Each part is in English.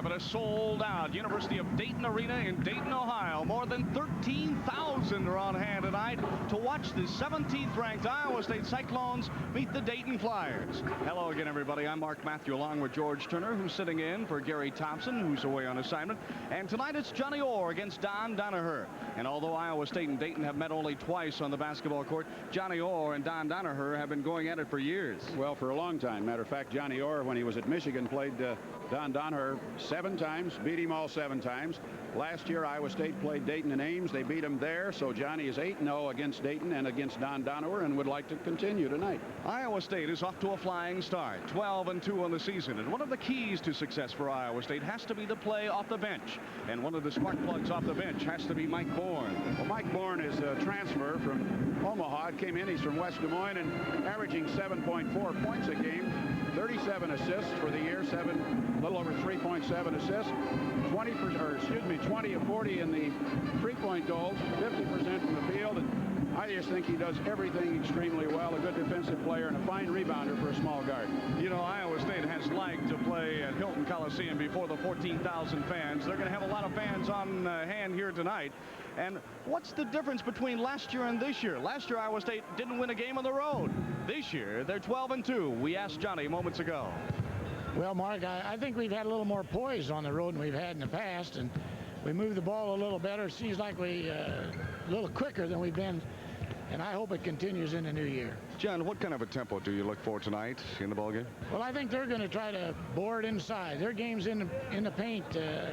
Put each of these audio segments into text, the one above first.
have it a sold-out University of Dayton Arena in Dayton, Ohio. More than 13,000 are on hand tonight to watch the 17th-ranked Iowa State Cyclones meet the Dayton Flyers. Hello again, everybody. I'm Mark Matthew, along with George Turner, who's sitting in for Gary Thompson, who's away on assignment. And tonight it's Johnny Orr against Don Danaher. And although Iowa State and Dayton have met only twice on the basketball court, Johnny Orr and Don Danaher have been going at it for years. Well, for a long time. Matter of fact, Johnny Orr, when he was at Michigan, played Don Danaher 7 times, beat him all 7 times. Last year, Iowa State played Dayton and Ames. They beat him there, so Johnny is 8-0 against Dayton and against Don Danaher and would like to continue tonight. Iowa State is off to a flying start, 12-2 on the season. And one of the keys to success for Iowa State has to be to play off the bench. And one of the spark plugs off the bench has to be Mike Bourne. Well, Mike Bourne is a transfer from Omaha. Came in, he's from West Des Moines, and averaging 7.4 points a game. 37 assists for the year, a little over 3.7 assists, 20 of 40 in the three-point goals, 50% from the field, and I just think he does everything extremely well. A good defensive player and a fine rebounder for a small guard. You know, Iowa State has liked to play at Hilton Coliseum before the 14,000 fans. They're going to have a lot of fans on hand here tonight. And what's the difference between last year and this year? Last year, Iowa State didn't win a game on the road. This year, they're 12-2. We asked Johnny moments ago. Well, Mark, I think we've had a little more poise on the road than we've had in the past, and we move the ball a little better. It seems like we a little quicker than we've been, and I hope it continues in the new year. John, what kind of a tempo do you look for tonight in the ballgame? Well, I think they're going to try to board inside. Their game's in the paint,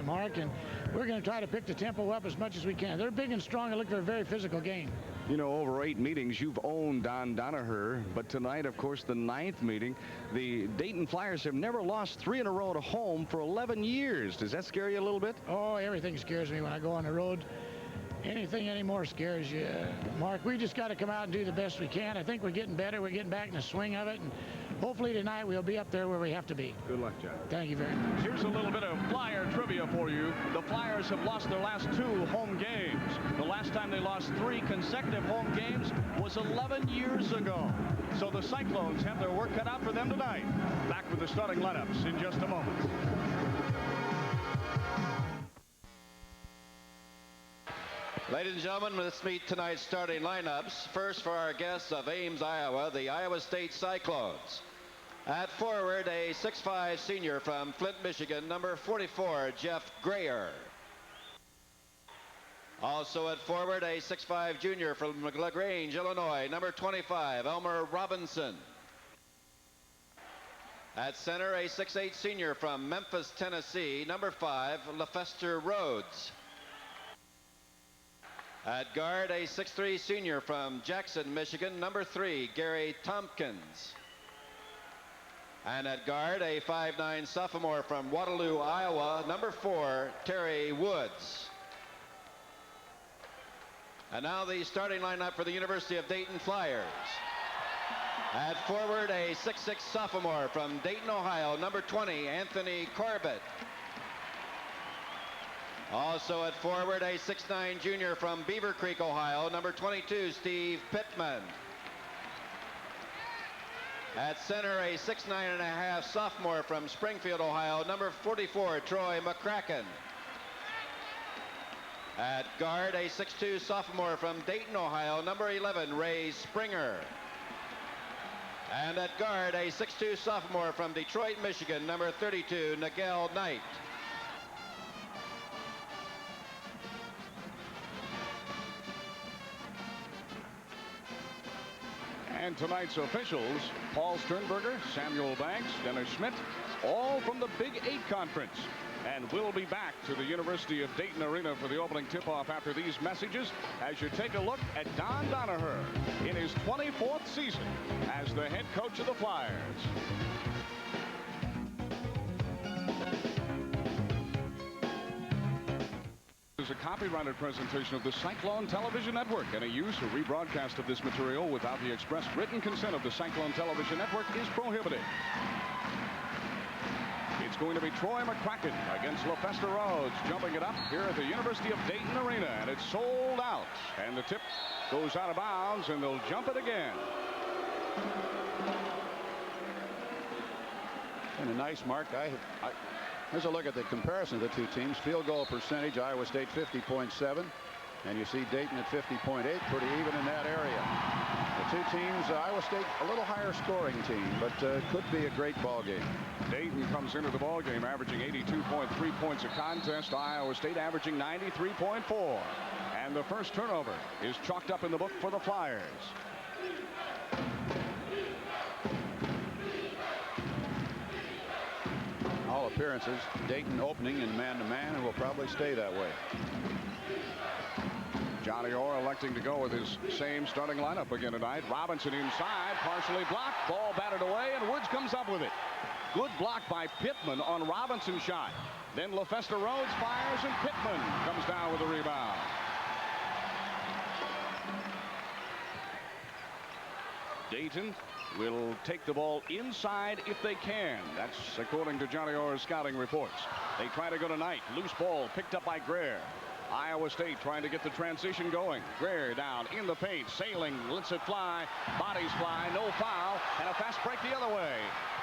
Mark, and we're going to try to pick the tempo up as much as we can. They're big and strong and look for a very physical game. You know, over 8 meetings, you've owned Don Danaher, but tonight, of course, the 9th meeting, the Dayton Flyers have never lost 3 in a row at home for 11 years. Does that scare you a little bit? Oh, everything scares me when I go on the road. Anything anymore scares you, Mark. We just got to come out and do the best we can. I think we're getting better. We're getting back in the swing of it, and hopefully tonight we'll be up there where we have to be. Good luck, John. Thank you very much. Here's a little bit of Flyer trivia for you. The Flyers have lost their last 2 home games. The last time they lost 3 consecutive home games was 11 years ago. So the Cyclones have their work cut out for them tonight. Back with the starting lineups in just a moment. Ladies and gentlemen, let's meet tonight's starting lineups. First, for our guests of Ames, Iowa, the Iowa State Cyclones. At forward, a 6'5" senior from Flint, Michigan, number 44, Jeff Grayer. Also at forward, a 6'5" junior from LaGrange, Illinois, number 25, Elmer Robinson. At center, a 6'8" senior from Memphis, Tennessee, number 5, LaFester Rhodes. At guard, a 6'3" senior from Jackson, Michigan, number 3, Gary Tompkins. And at guard, a 5'9" sophomore from Waterloo, Iowa, number 4, Terry Woods. And now the starting lineup for the University of Dayton Flyers. At forward, a 6'6" sophomore from Dayton, Ohio, number 20, Anthony Corbett. Also at forward, a 6'9" junior from Beaver Creek, Ohio, number 22, Steve Pittman. At center, a 6'9.5" sophomore from Springfield, Ohio, number 44, Troy McCracken. At guard, a 6'2" sophomore from Dayton, Ohio, number 11, Ray Springer. And at guard, a 6'2" sophomore from Detroit, Michigan, number 32, Nigel Knight. And tonight's officials, Paul Sternberger, Samuel Banks, Dennis Schmidt, all from the Big 8 Conference. And we'll be back to the University of Dayton Arena for the opening tip-off after these messages as you take a look at Don Danaher in his 24th season as the head coach of the Flyers. Is a copyrighted presentation of the Cyclone Television Network. Any use or rebroadcast of this material without the express written consent of the Cyclone Television Network is prohibited. It's going to be Troy McCracken against LaFester Rhodes, jumping it up here at the University of Dayton Arena, and it's sold out. And the tip goes out of bounds, and they'll jump it again. And a nice mark. Here's a look at the comparison of the two teams. Field goal percentage, Iowa State 50.7. And you see Dayton at 50.8, pretty even in that area. The two teams, Iowa State a little higher scoring team, but could be a great ball game. Dayton comes into the ball game averaging 82.3 points a contest. Iowa State averaging 93.4. And the first turnover is chalked up in the book for the Flyers. All appearances, Dayton opening in man-to-man, and will probably stay that way. Johnny Orr electing to go with his same starting lineup again tonight. Robinson inside, partially blocked, ball batted away, and Woods comes up with it. Good block by Pittman on Robinson's shot. Then LaFesta Rhodes fires, and Pittman comes down with a rebound. Dayton will take the ball inside if they can. That's according to Johnny Orr's scouting reports. They try to go tonight. Loose ball picked up by Greer. Iowa State trying to get the transition going. Greer down in the paint, sailing, lets it fly, bodies fly, no foul, and a fast break the other way.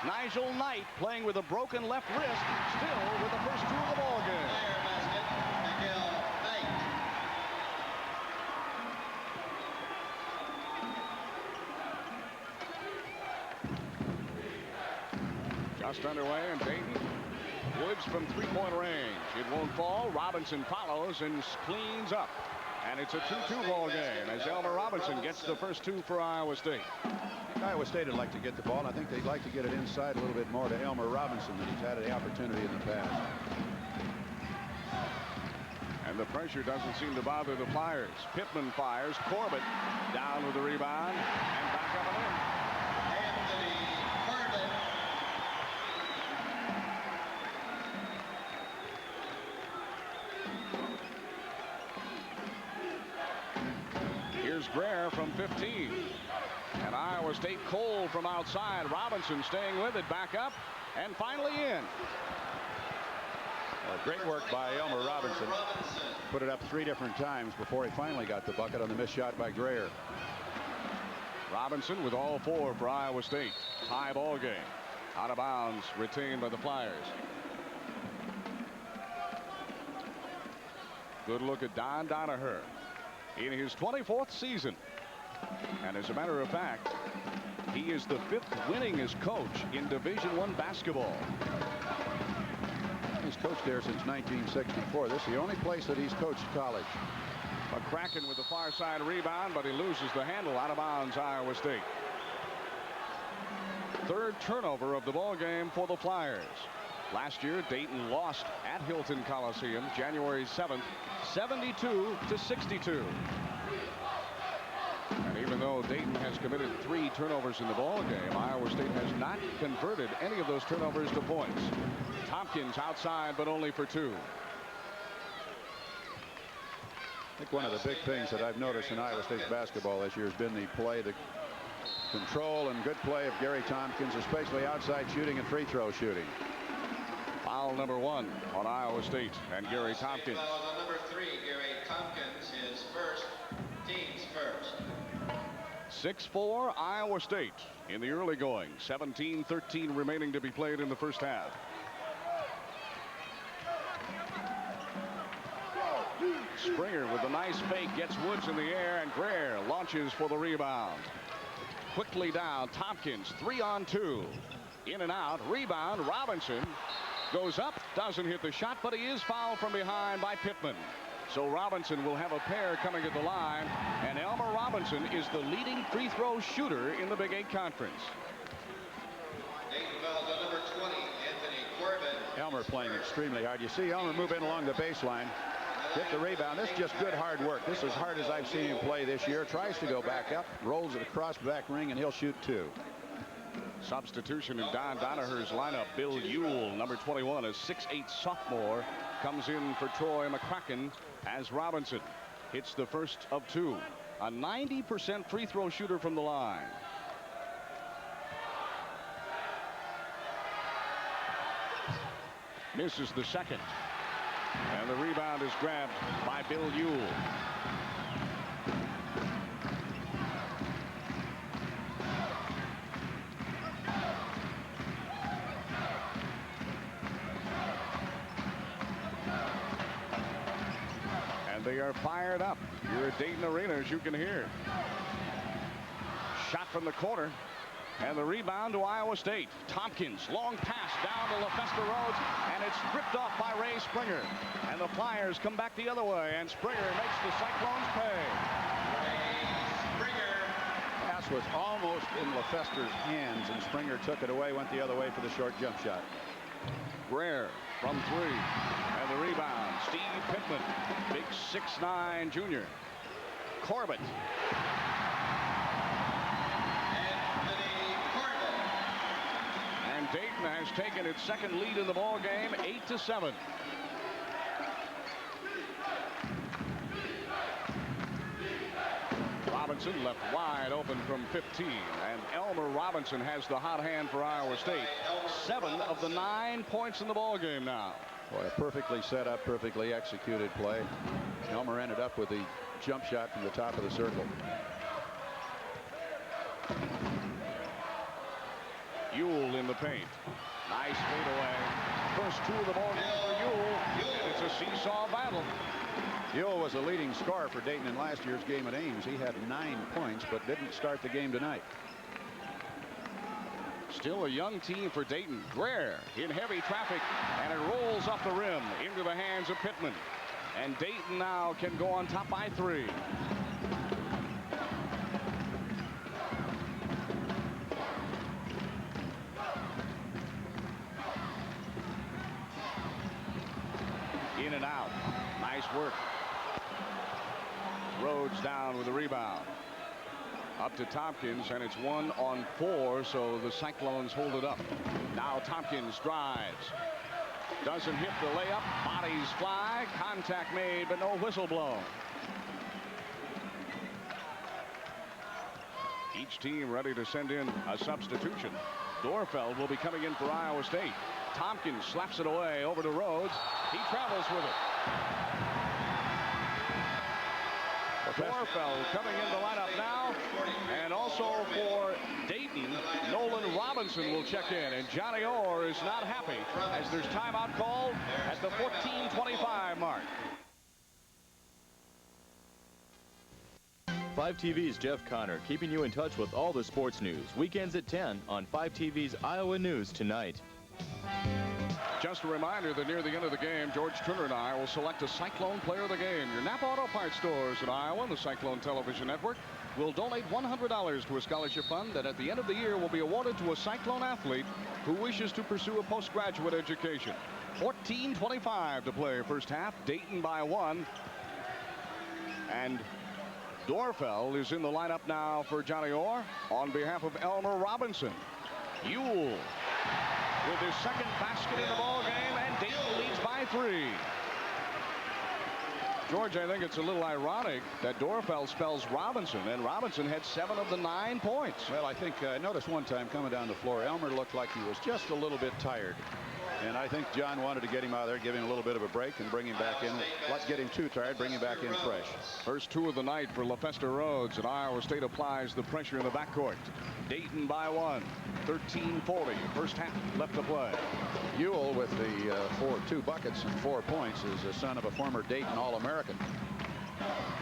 Nigel Knight playing with a broken left wrist, still with the first two of the ball game. Just underway, and Dayton. Woods from three-point range. It won't fall. Robinson follows and cleans up. And it's a 2-2 ball game as Elmer Robinson gets the first two for Iowa State. I think Iowa State would like to get the ball, and I think they'd like to get it inside a little bit more to Elmer Robinson than he's had the opportunity in the past. And the pressure doesn't seem to bother the Flyers. Pittman fires. Corbett down with the rebound and back up and in. Here's Greer from 15. And Iowa State cold from outside. Robinson staying with it, back up, and finally in. Great work by Elmer Robinson. Put it up 3 different times before he finally got the bucket on the missed shot by Greer. Robinson with all 4 for Iowa State. Tie ball game. Out of bounds, retained by the Flyers. Good look at Don Donaher in his 24th season. And as a matter of fact, he is the 5th winningest coach in Division I basketball. He's coached there since 1964. This is the only place that he's coached college. McCracken with the far side rebound, but he loses the handle. Out of bounds, Iowa State. 3rd turnover of the ball game for the Flyers. Last year, Dayton lost at Hilton Coliseum January 7th, 72-62. And even though Dayton has committed 3 turnovers in the ball game, Iowa State has not converted any of those turnovers to points. Tompkins outside, but only for 2. I think one of the big things that I've noticed in Iowa State's basketball this year has been the play, the control and good play of Gary Tompkins, especially outside shooting and free throw shooting. Foul number 1 on Iowa State and Gary Tompkins. Foul on number 3, Gary Tompkins, his first, team's first. 6-4 Iowa State in the early going. 17-13 remaining to be played in the first half. Springer with a nice fake gets Woods in the air, and Greer launches for the rebound. Quickly down, Tompkins 3-on-2. In and out, rebound, Robinson goes up, doesn't hit the shot, but he is fouled from behind by Pittman. So Robinson will have a pair coming at the line, and Elmer Robinson is the leading free throw shooter in the Big 8 Conference. Dayton fouled on number 20, Anthony Corbett. Elmer playing extremely hard. You see Elmer move in along the baseline, get the rebound. This is just good hard work. This is as hard as I've seen him play this year. Tries to go back up, rolls it across back ring, and he'll shoot 2. Substitution in Don Donaher's lineup. Bill Ewell, number 21, a 6'8 sophomore, comes in for Troy McCracken as Robinson hits the first of 2. A 90% free throw shooter from the line. Misses the second. And the rebound is grabbed by Bill Ewell. they are fired up here at Dayton Arena, as you can hear. Shot from the corner. And the rebound to Iowa State. Tompkins, long pass down to LaFesta Rhodes, and it's ripped off by Ray Springer. And the Flyers come back the other way, and Springer makes the Cyclones pay. Pass was almost in LaFesta's hands, and Springer took it away, went the other way for the short jump shot. Greer from three, and the rebound. Steve Pittman, big 6'9" junior. Corbett. And Dayton has taken its second lead in the ball game, 8-7. Robinson left wide open from 15, and Elmer Robinson has the hot hand for Iowa State. 7 of the 9 points in the ball game now. Boy, a perfectly set up, perfectly executed play. Elmer ended up with the jump shot from the top of the circle. Ewell in the paint. Nice fadeaway. First 2 of the ball game for Ewell, and it's a seesaw battle. Ewell was a leading scorer for Dayton in last year's game at Ames. He had 9 points, but didn't start the game tonight. Still a young team for Dayton. Greer in heavy traffic, and it rolls off the rim into the hands of Pittman. And Dayton now can go on top by 3. In and out. Nice work. Rhodes down with the rebound. Up to Tompkins, and it's 1-on-4, so the Cyclones hold it up. Now Tompkins drives. Doesn't hit the layup. Bodies fly. Contact made, but no whistle blown. Each team ready to send in a substitution. Dorfeld will be coming in for Iowa State. Tompkins slaps it away over to Rhodes. He travels with it. Dorfeld coming in the lineup now. And also for Dayton, Nolan Robinson will check in. And Johnny Orr is not happy as there's timeout called at the 14:25 mark. 5TV's Jeff Connor, keeping you in touch with all the sports news. Weekends at 10 on 5TV's Iowa News Tonight. Just a reminder that near the end of the game, George Turner and I will select a Cyclone Player of the Game. Your Napa Auto Parts stores in Iowa and the Cyclone Television Network will donate $100 to a scholarship fund that at the end of the year will be awarded to a Cyclone athlete who wishes to pursue a postgraduate education. 14:25 to play first half. Dayton by 1. And Dorfeld is in the lineup now for Johnny Orr on behalf of Elmer Robinson. Ewell with his second basket in the ball game, and Dayton leads by 3. George, I think it's a little ironic that Dorfeld spells Robinson, and Robinson had 7 of the 9 points. Well, I think I noticed one time coming down the floor, Elmer looked like he was just a little bit tired. And I think John wanted to get him out of there, give him a little bit of a break, and bring him back in. Let's get him too tired, bring him back in fresh. First 2 of the night for LaFesta Rhodes, and Iowa State applies the pressure in the backcourt. Dayton by 1, 13:40. First half left to play. Ewell with the 2 buckets and 4 points is the son of a former Dayton All-American.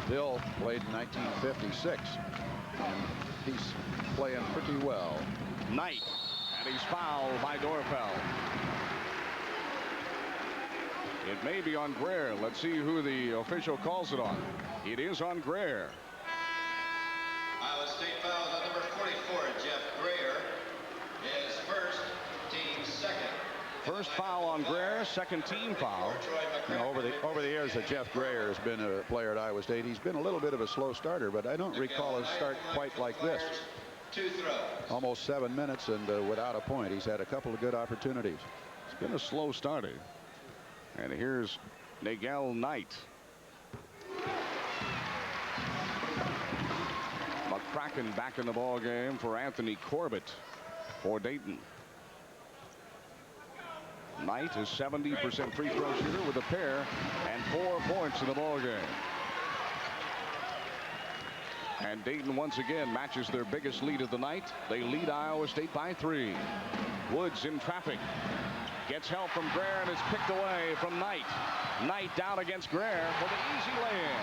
Bill played in 1956, and he's playing pretty well. Knight, and he's fouled by Dorfeld. It may be on Greer. Let's see who the official calls it on. It is on Greer. Iowa State fouls on number 44, Jeff Greer. His first, team second. First foul on Greer, second team foul. You know, over the years that Jeff Greer has been a player at Iowa State, he's been a little bit of a slow starter, but I don't recall his start quite like this. 2 throws. Almost 7 minutes and without a point. He's had a couple of good opportunities. It's been a slow starter. And here's Nagel Knight. McCracken back in the ball game for Anthony Corbett for Dayton. Knight is 70% free throw shooter with a pair and 4 points in the ball game. And Dayton once again matches their biggest lead of the night. They lead Iowa State by 3. Woods in traffic. Gets help from Greer and is picked away from Knight. Knight down against Greer for the easy lay-in.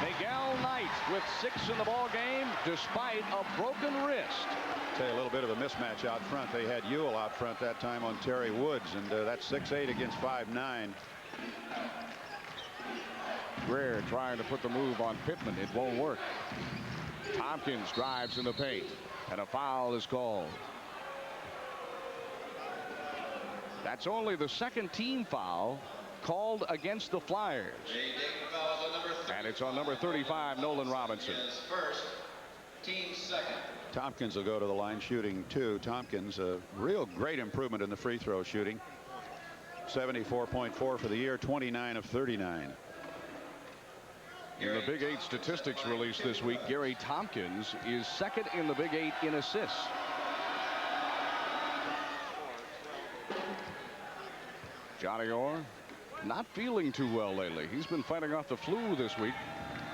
Miguel Knight with 6 in the ball game despite a broken wrist. Tell you a little bit of a mismatch out front. They had Ewell out front that time on Terry Woods, and that's 6'8" against 5'9". Greer trying to put the move on Pittman. It won't work. Tompkins drives in the paint, and a foul is called. That's only the second team foul called against the Flyers. And it's on number 35, Nolan Robinson. First, team second. Tompkins will go to the line shooting 2. Tompkins, a real great improvement in the free throw shooting. 74.4 for the year, 29 of 39. In the Big 8 statistics released this week, Gary Tompkins is second in the Big 8 in assists. Johnny Orr not feeling too well lately. He's been fighting off the flu this week,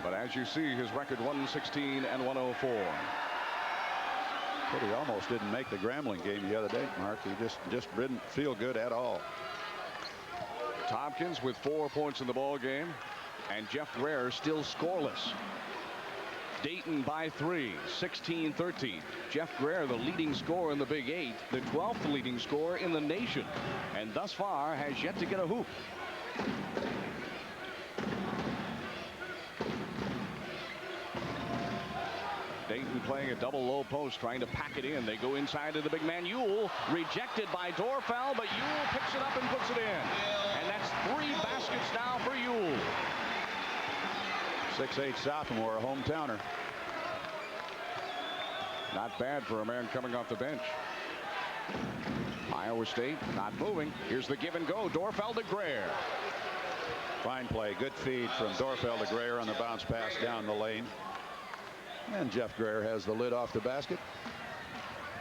but as you see, his record 116 and 104. But he almost didn't make the Grambling game the other day, Mark. He just didn't feel good at all. Tompkins with 4 points in the ball game, and Jeff Greer still scoreless. Dayton by 3, 16-13. Jeff Greer, the leading scorer in the Big 8, the 12th leading scorer in the nation, and thus far has yet to get a hoop. Dayton playing a double low post, trying to pack it in. They go inside to the big man Ewell, rejected by Dorfeld, but Ewell picks it up and puts it in. And that's 3 baskets now for Ewell. 6'8" sophomore, a hometowner. Not bad for a man coming off the bench. Iowa State not moving. Here's the give and go. Dorfeld to Greer. Fine play. Good feed from Dorfeld to Greer on the bounce pass down the lane. And Jeff Greer has the lid off the basket.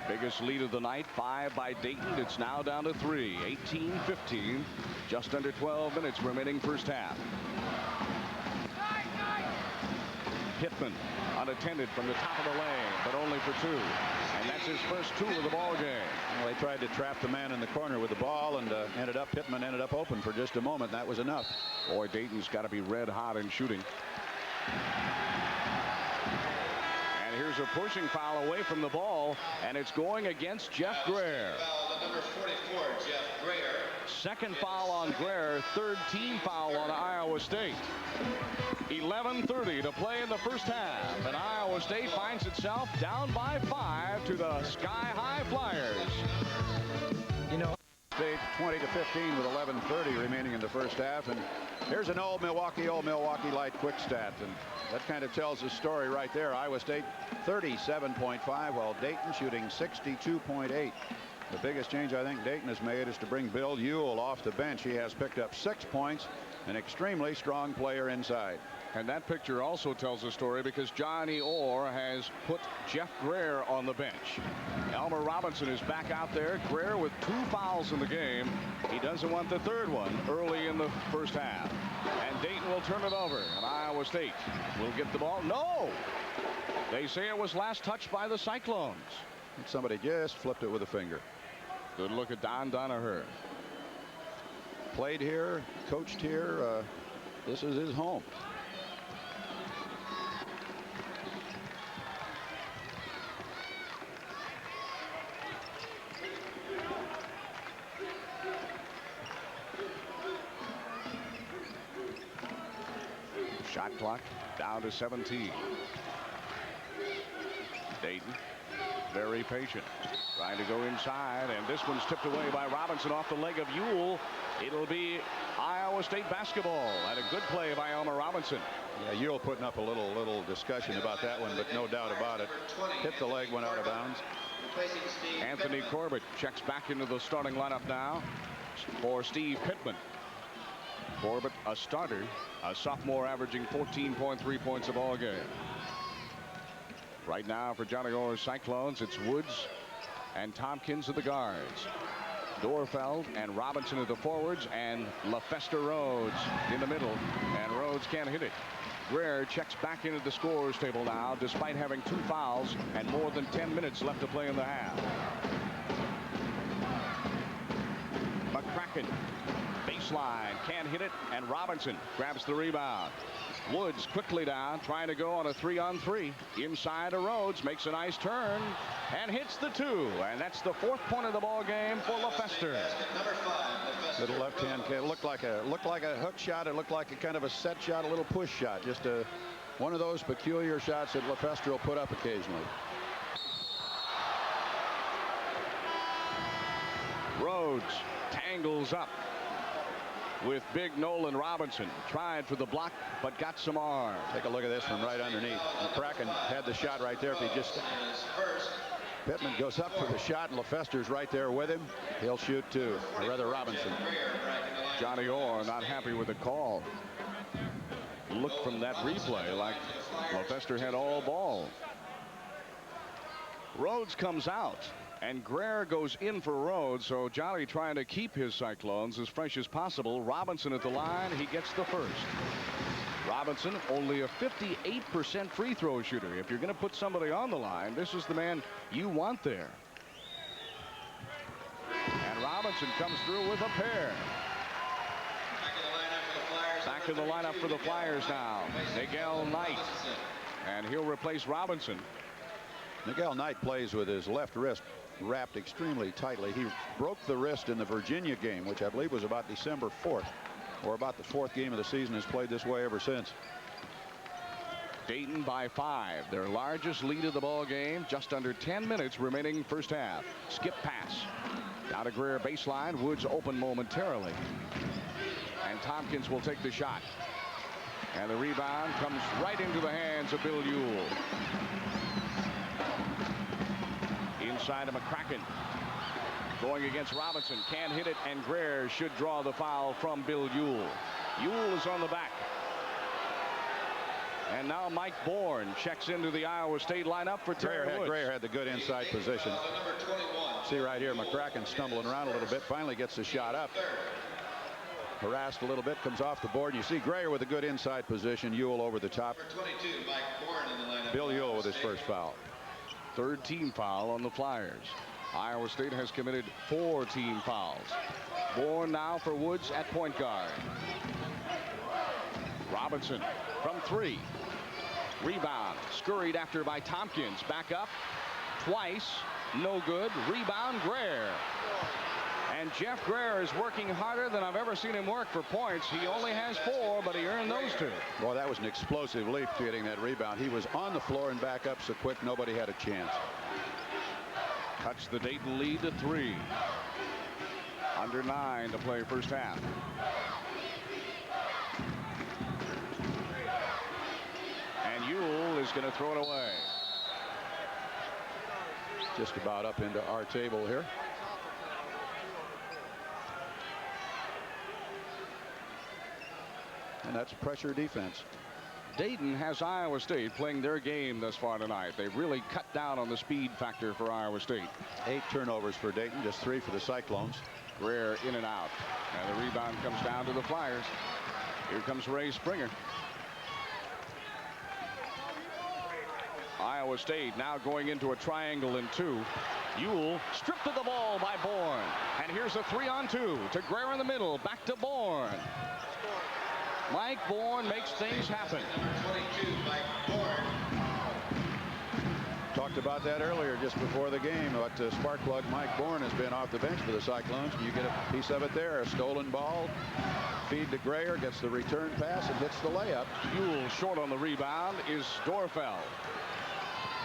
Biggest lead of the night, 5 by Dayton. It's now down to 3. 18-15. Just under 12 minutes remaining first half. Pittman unattended from the top of the lane, but only for 2. And that's his first 2 of the ball game. Well, they tried to trap the man in the corner with the ball, and Pittman ended up open for just a moment. That was enough. Boy, Dayton's got to be red hot in shooting. And here's a pushing foul away from the ball, and it's going against Jeff Greer. Number 44, Jeff Greer. Second foul on Greer, 3rd team foul on Iowa State. 11:30 to play in the first half, and Iowa State finds itself down by 5 to the Sky High Flyers. You know, State 20-15 with 11:30 remaining in the first half, and here's an old Milwaukee Light quick stat, and that kind of tells the story right there. Iowa State 37.5, while Dayton shooting 62.8. The biggest change I think Dayton has made is to bring Bill Ewell off the bench. He has picked up 6 points, an extremely strong player inside. And that picture also tells a story because Johnny Orr has put Jeff Greer on the bench. Elmer Robinson is back out there. Greer with 2 fouls in the game. He doesn't want the 3rd one early in the first half. And Dayton will turn it over. And Iowa State will get the ball. No! They say it was last touched by the Cyclones. Somebody just flipped it with a finger. Good look at Don Donaher. Played here, coached here. This is his home. Shot clock down to 17. Dayton very patient, trying to go inside, and this one's tipped away by Robinson off the leg of Ewell. It'll be Iowa State basketball, and a good play by Elmer Robinson. Yeah, Ewell putting up a little discussion about that one, but no doubt about it. Hit the leg, went out of bounds. Anthony Corbett checks back into the starting lineup now for Steve Pittman. Corbett, a starter, a sophomore, averaging 14.3 points a ball game. Right now for Johnny Orr's Cyclones, it's Woods and Tompkins at the guards. Dorfeld and Robinson at the forwards, and LaFester Rhodes in the middle, and Rhodes can't hit it. Greer checks back into the scorers table now, despite having 2 fouls and more than 10 minutes left to play in the half. McCracken. Baseline, can't hit it, and Robinson grabs the rebound. Woods quickly down, trying to go on a 3-on-3. Inside to Rhodes, makes a nice turn, and hits the 2. And that's the 4th point of the ball game for LeFester. Little left-hand kid. Looked like a hook shot. It looked like a kind of a set shot, a little push shot. Just one of those peculiar shots that LeFester will put up occasionally. Rhodes tangles up with big Nolan Robinson. Tried for the block, but got some arm. Take a look at this from right underneath. McCracken had the shot right there. If he just... Pittman goes up for the shot, and LeFester's right there with him. He'll shoot too, or rather Robinson. Johnny Orr not happy with the call. Looked from that replay like LeFester had all ball. Rhodes comes out, and Greer goes in for Rhodes, so Johnny trying to keep his Cyclones as fresh as possible. Robinson at the line. He gets the first. Robinson, only a 58% free throw shooter. If you're going to put somebody on the line, this is the man you want there. And Robinson comes through with a pair. Back in the lineup for the Flyers now. Miguel Knight. And he'll replace Robinson. Miguel Knight plays with his left wrist wrapped extremely tightly. He broke the wrist in the Virginia game, which I believe was about December 4th. Or about the 4th game of the season. Has played this way ever since. Dayton by 5. Their largest lead of the ball game. Just under 10 minutes remaining first half. Skip pass. Down to Greer baseline. Woods open momentarily. And Tompkins will take the shot. And the rebound comes right into the hands of Bill Ewell. Inside to McCracken. Going against Robinson, can't hit it, and Greer should draw the foul from Bill Ewell. Ewell is on the back. And now Mike Bourne checks into the Iowa State lineup for Terry Woods. Greer had the good inside position. See right here, McCracken stumbling around a little bit, finally gets the shot up. Harassed a little bit, comes off the board. You see Greer with a good inside position, Ewell over the top. Bill Ewell with his first foul. 3rd team foul on the Flyers. Iowa State has committed 4 team fouls. Bourne now for Woods at point guard. Robinson from 3. Rebound scurried after by Tompkins. Back up twice. No good. Rebound Greer. And Jeff Greer is working harder than I've ever seen him work for points. He only has 4, but he earned those 2. Boy, that was an explosive leap getting that rebound. He was on the floor and back up so quick nobody had a chance. Cuts the Dayton lead to 3. Under 9 to play first half. And Ewell is going to throw it away. Just about up into our table here. And that's pressure defense. Dayton has Iowa State playing their game thus far tonight. They've really cut down on the speed factor for Iowa State. 8 turnovers for Dayton, just 3 for the Cyclones. Greer in and out. And the rebound comes down to the Flyers. Here comes Ray Springer. Iowa State now going into a triangle in 2. Ewell stripped of the ball by Bourne. And here's a 3-on-2 to Greer in the middle. Back to Bourne. Mike Bourne makes things happen. 22, Mike Bourne. Talked about that earlier just before the game. But spark plug Mike Bourne has been off the bench for the Cyclones. You get a piece of it there. A stolen ball. Feed to Greer. Gets the return pass and hits the layup. Ewell short on the rebound is Dorfeld.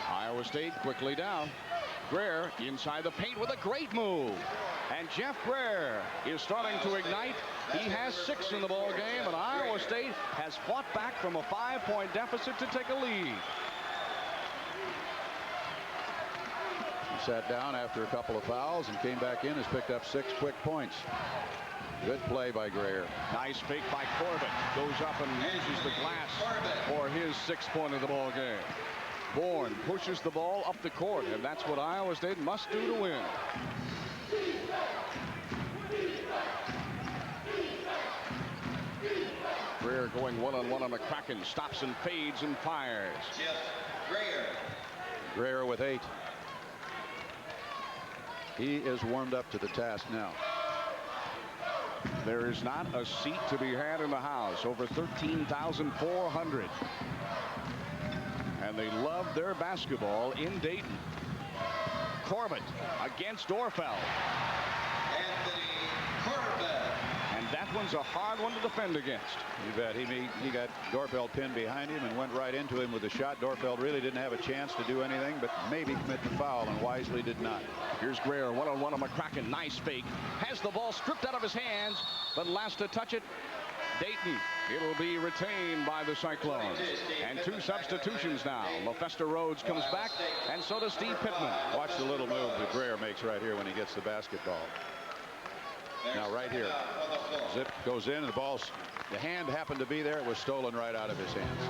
Iowa State quickly down. Greer inside the paint with a great move. And Jeff Greer is starting to ignite. He has 6 in the ball game, and Iowa State has fought back from a 5-point deficit to take a lead. He sat down after a couple of fouls and came back in, has picked up 6 quick points. Good play by Greer. Nice fake by Corbett. Goes up and uses the glass for his 6th point of the ball game. Bourne pushes the ball up the court, and that's what Iowa State must do to win. Greer going one-on-one on McCracken. Stops and fades and fires. Jeff Greer. Greer with 8. He is warmed up to the task now. There is not a seat to be had in the house. Over 13,400. And they love their basketball in Dayton. Corbett against Dorfeld. And that one's a hard one to defend against. You bet. He got Dorfeld pinned behind him and went right into him with a shot. Dorfeld really didn't have a chance to do anything, but maybe commit the foul, and wisely did not. Here's Greer, one-on-one on McCracken. Nice fake. Has the ball stripped out of his hands, but last to touch it, Dayton. It'll be retained by the Cyclones. And 2 substitutions now. LaFesta Rhodes comes back, and so does Steve Pittman. Watch the little move that Greer makes right here when he gets the basketball. Now right here, zip goes in, and the hand happened to be there. It was stolen right out of his hands.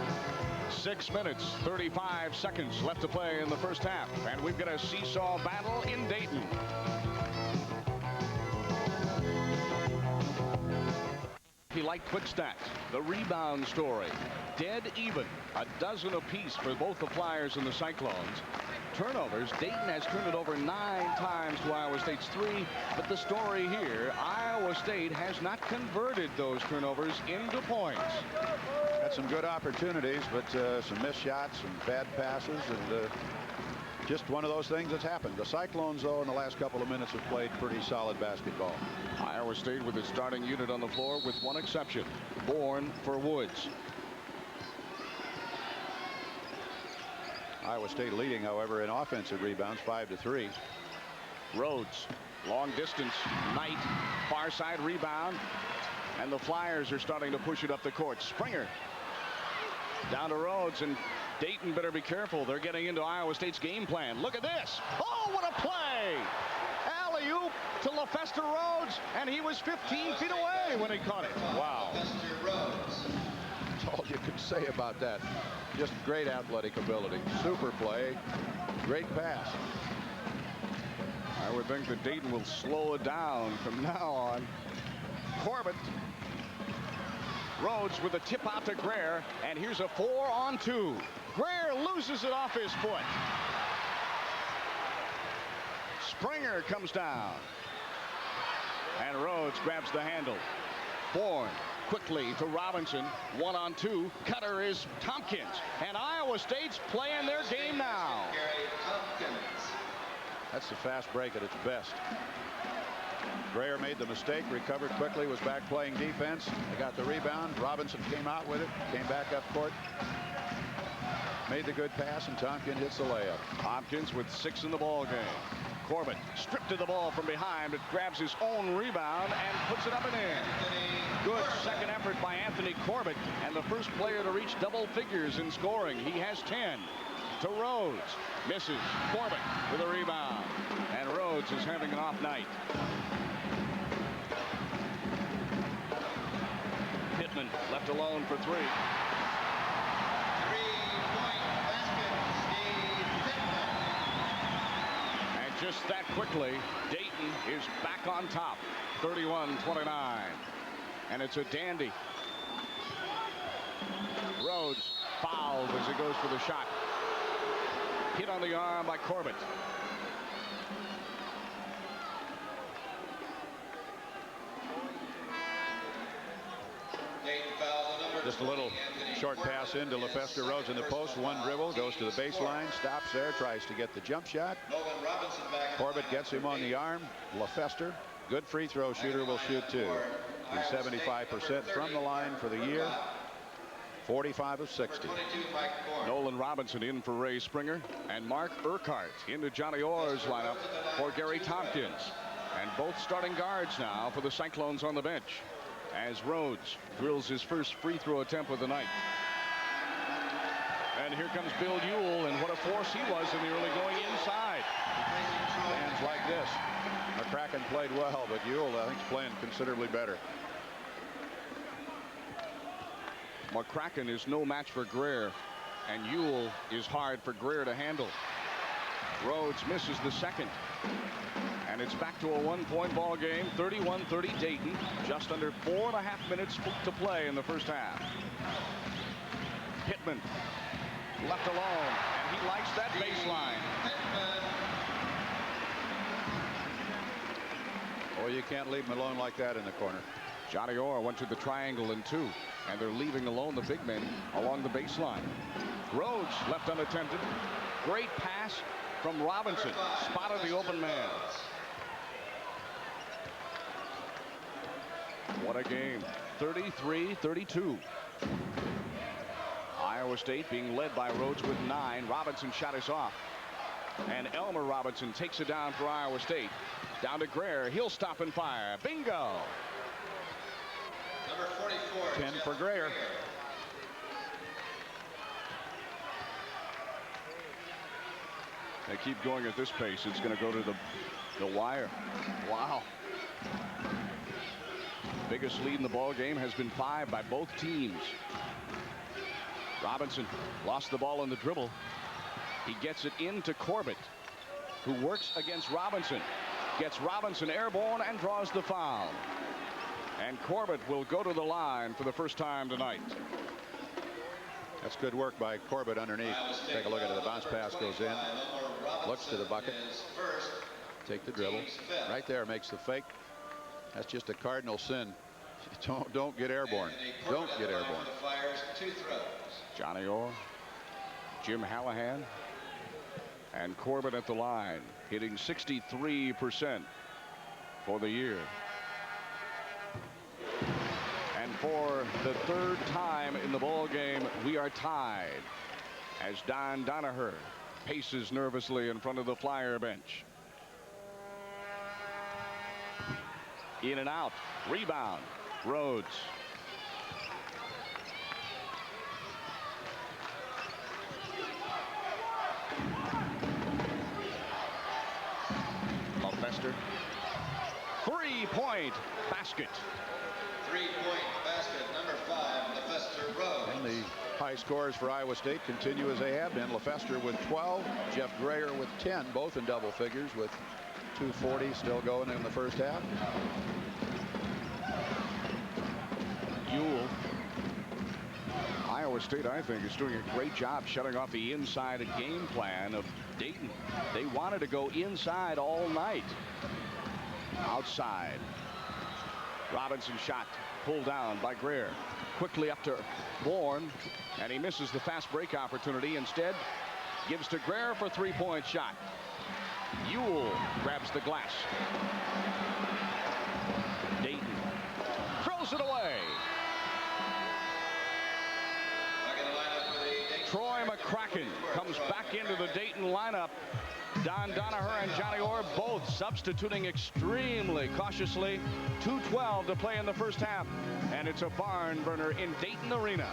6 minutes, 35 seconds left to play in the first half. And we've got a seesaw battle in Dayton. He liked quick stats. The rebound story. Dead even. A dozen apiece for both the Flyers and the Cyclones. Turnovers. Dayton has turned it over 9 times to Iowa State's 3. But the story here, Iowa State has not converted those turnovers into points. Had some good opportunities, but some missed shots, some bad passes, and just one of those things that's happened. The Cyclones, though, in the last couple of minutes have played pretty solid basketball. Iowa State with its starting unit on the floor with one exception. Bourne for Woods. Iowa State leading, however, in offensive rebounds 5-3. Rhodes, long distance, Knight, far side rebound, and the Flyers are starting to push it up the court. Springer down to Rhodes, and Dayton better be careful. They're getting into Iowa State's game plan. Look at this. Oh, what a play! Alley-oop to LaFesta Rhodes, and he was 15 feet away when he caught it. Wow. That's all you could say about that. Just great athletic ability. Super play. Great pass. I would think that Dayton will slow it down from now on. Corbett. Rhodes with a tip out to Greer, and here's a 4-on-2. Greer loses it off his foot. Springer comes down, and Rhodes grabs the handle. Bourne quickly to Robinson. 1-on-2. Cutter is Tompkins, and Iowa State's playing their game now. That's the fast break at its best. Greer made the mistake, recovered quickly, was back playing defense. They got the rebound. Robinson came out with it, came back up court, made the good pass, and Tompkins hits the layup. Tompkins with 6 in the ball game. Corbett stripped to the ball from behind, but grabs his own rebound and puts it up and in. Good second effort by Anthony Corbett, and the first player to reach double figures in scoring. He has 10. To Rhodes. Misses. Corbett with a rebound. And Rhodes is having an off night. Pittman left alone for 3. 3-point basket, Steve Pittman. And just that quickly, Dayton is back on top. 31-29. And it's a dandy. Rhodes fouled as he goes for the shot. Hit on the arm by Corbett. Just a little short pass into LaFesta Rhodes in the post. One dribble, goes to the baseline, stops there, tries to get the jump shot. Corbett gets him on the arm. LaFesta, good free throw shooter, will shoot 2. He's 75% from the line for the year. 45 of 60. Nolan Robinson in for Ray Springer, and Mark Urquhart into Johnny Orr's lineup for Gary Tompkins. And both starting guards now for the Cyclones on the bench, as Rhodes drills his first free throw attempt of the night. And here comes Bill Ewell, and what a force he was in the early going inside. Fans like this. McCracken played well, but Ewell, I think, is playing considerably better. McCracken is no match for Greer, and Ewell is hard for Greer to handle. Rhodes misses the second, and it's back to a 1-point ball game. 31-30 Dayton. Just under 4.5 minutes to play in the first half. Pittman left alone, and he likes that baseline. Well, you can't leave him alone like that in the corner. Johnny Orr went to the triangle in 2, and they're leaving alone the big men along the baseline. Rhodes left unattended. Great pass from Robinson. Spotted the open man. What a game. 33-32. Iowa State being led by Rhodes with 9. Robinson shot us off. And Elmer Robinson takes it down for Iowa State. Down to Greer. He'll stop and fire. Bingo. Number 44. 10 for Greer. They keep going at this pace. It's going to go to the wire. Wow. Biggest lead in the ball game has been 5 by both teams. Robinson lost the ball in the dribble. He gets it into Corbett, who works against Robinson. Gets Robinson airborne and draws the foul. And Corbett will go to the line for the first time tonight. That's good work by Corbett underneath. Take a look at it. The bounce pass goes in. Looks to the bucket. Take the dribble. Right there makes the fake. That's just a cardinal sin. Don't get airborne. Don't get airborne. Johnny Orr, Jim Hallahan, and Corbett at the line, hitting 63% for the year. And for the 3rd time in the ball game, we are tied as Don Donaher paces nervously in front of the Flyer bench. In and out. Rebound. Rhodes. Lefester. 3-point basket. 3-point basket, number 5, Lefester Rhodes. And the high scores for Iowa State continue as they have been. Lefester with 12, Jeff Greer with 10, both in double figures with 2:40 still going in the first half. Ewell. Iowa State, I think, is doing a great job shutting off the inside game plan of Dayton. They wanted to go inside all night. Outside. Robinson shot pulled down by Greer. Quickly up to Bourne, and he misses the fast break opportunity. Instead, gives to Greer for 3-point shot. Ewell grabs the glass. Dayton throws it away. Troy McCracken comes back into the Dayton lineup. Don Donaher and Johnny Orr both substituting extremely cautiously. 2:12 to play in the first half, and it's a barn burner in Dayton Arena.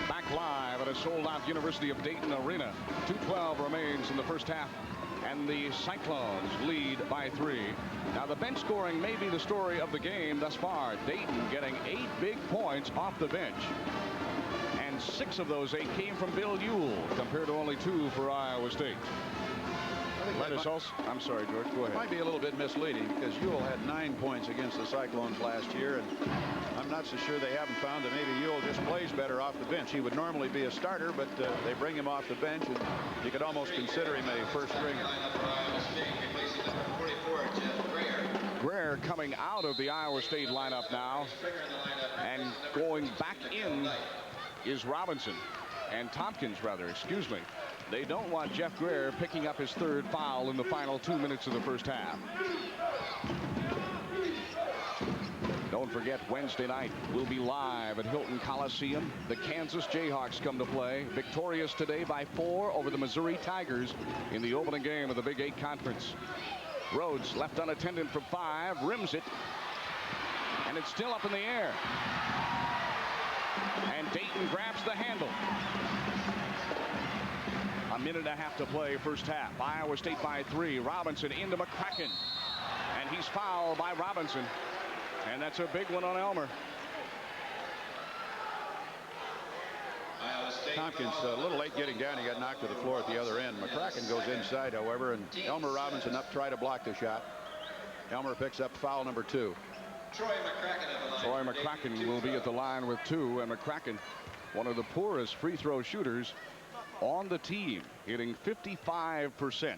Back live at a sold-out University of Dayton Arena. 2:12 remains in the first half, and the Cyclones lead by 3. Now the bench scoring may be the story of the game thus far. Dayton getting 8 big points off the bench. And 6 of those 8 came from Bill Ewell, compared to only 2 for Iowa State. I'm sorry, George, go ahead. It might be a little bit misleading because Ewell had 9 points against the Cyclones last year, and I'm not so sure they haven't found that maybe Ewell just plays better off the bench. He would normally be a starter, but they bring him off the bench, and you could almost consider him a first stringer. Greer coming out of the Iowa State lineup now, and going back in is Robinson, and Tompkins, rather, excuse me. They don't want Jeff Greer picking up his 3rd foul in the final 2 minutes of the first half. Don't forget, Wednesday night we'll be live at Hilton Coliseum. The Kansas Jayhawks come to play, victorious today by 4 over the Missouri Tigers in the opening game of the Big 8 Conference. Rhodes left unattended from 5, rims it, and it's still up in the air. And Dayton grabs the handle. A minute and a half to play first half. Iowa State by 3. Robinson into McCracken. And he's fouled by Robinson. And that's a big one on Elmer. Tompkins a little late getting down. He got knocked to the floor at the other end. McCracken goes inside, however, and Elmer Robinson up try to block the shot. Elmer picks up foul number 2. Troy McCracken will be at the line with 2, and McCracken, one of the poorest free throw shooters on the team, hitting 55%.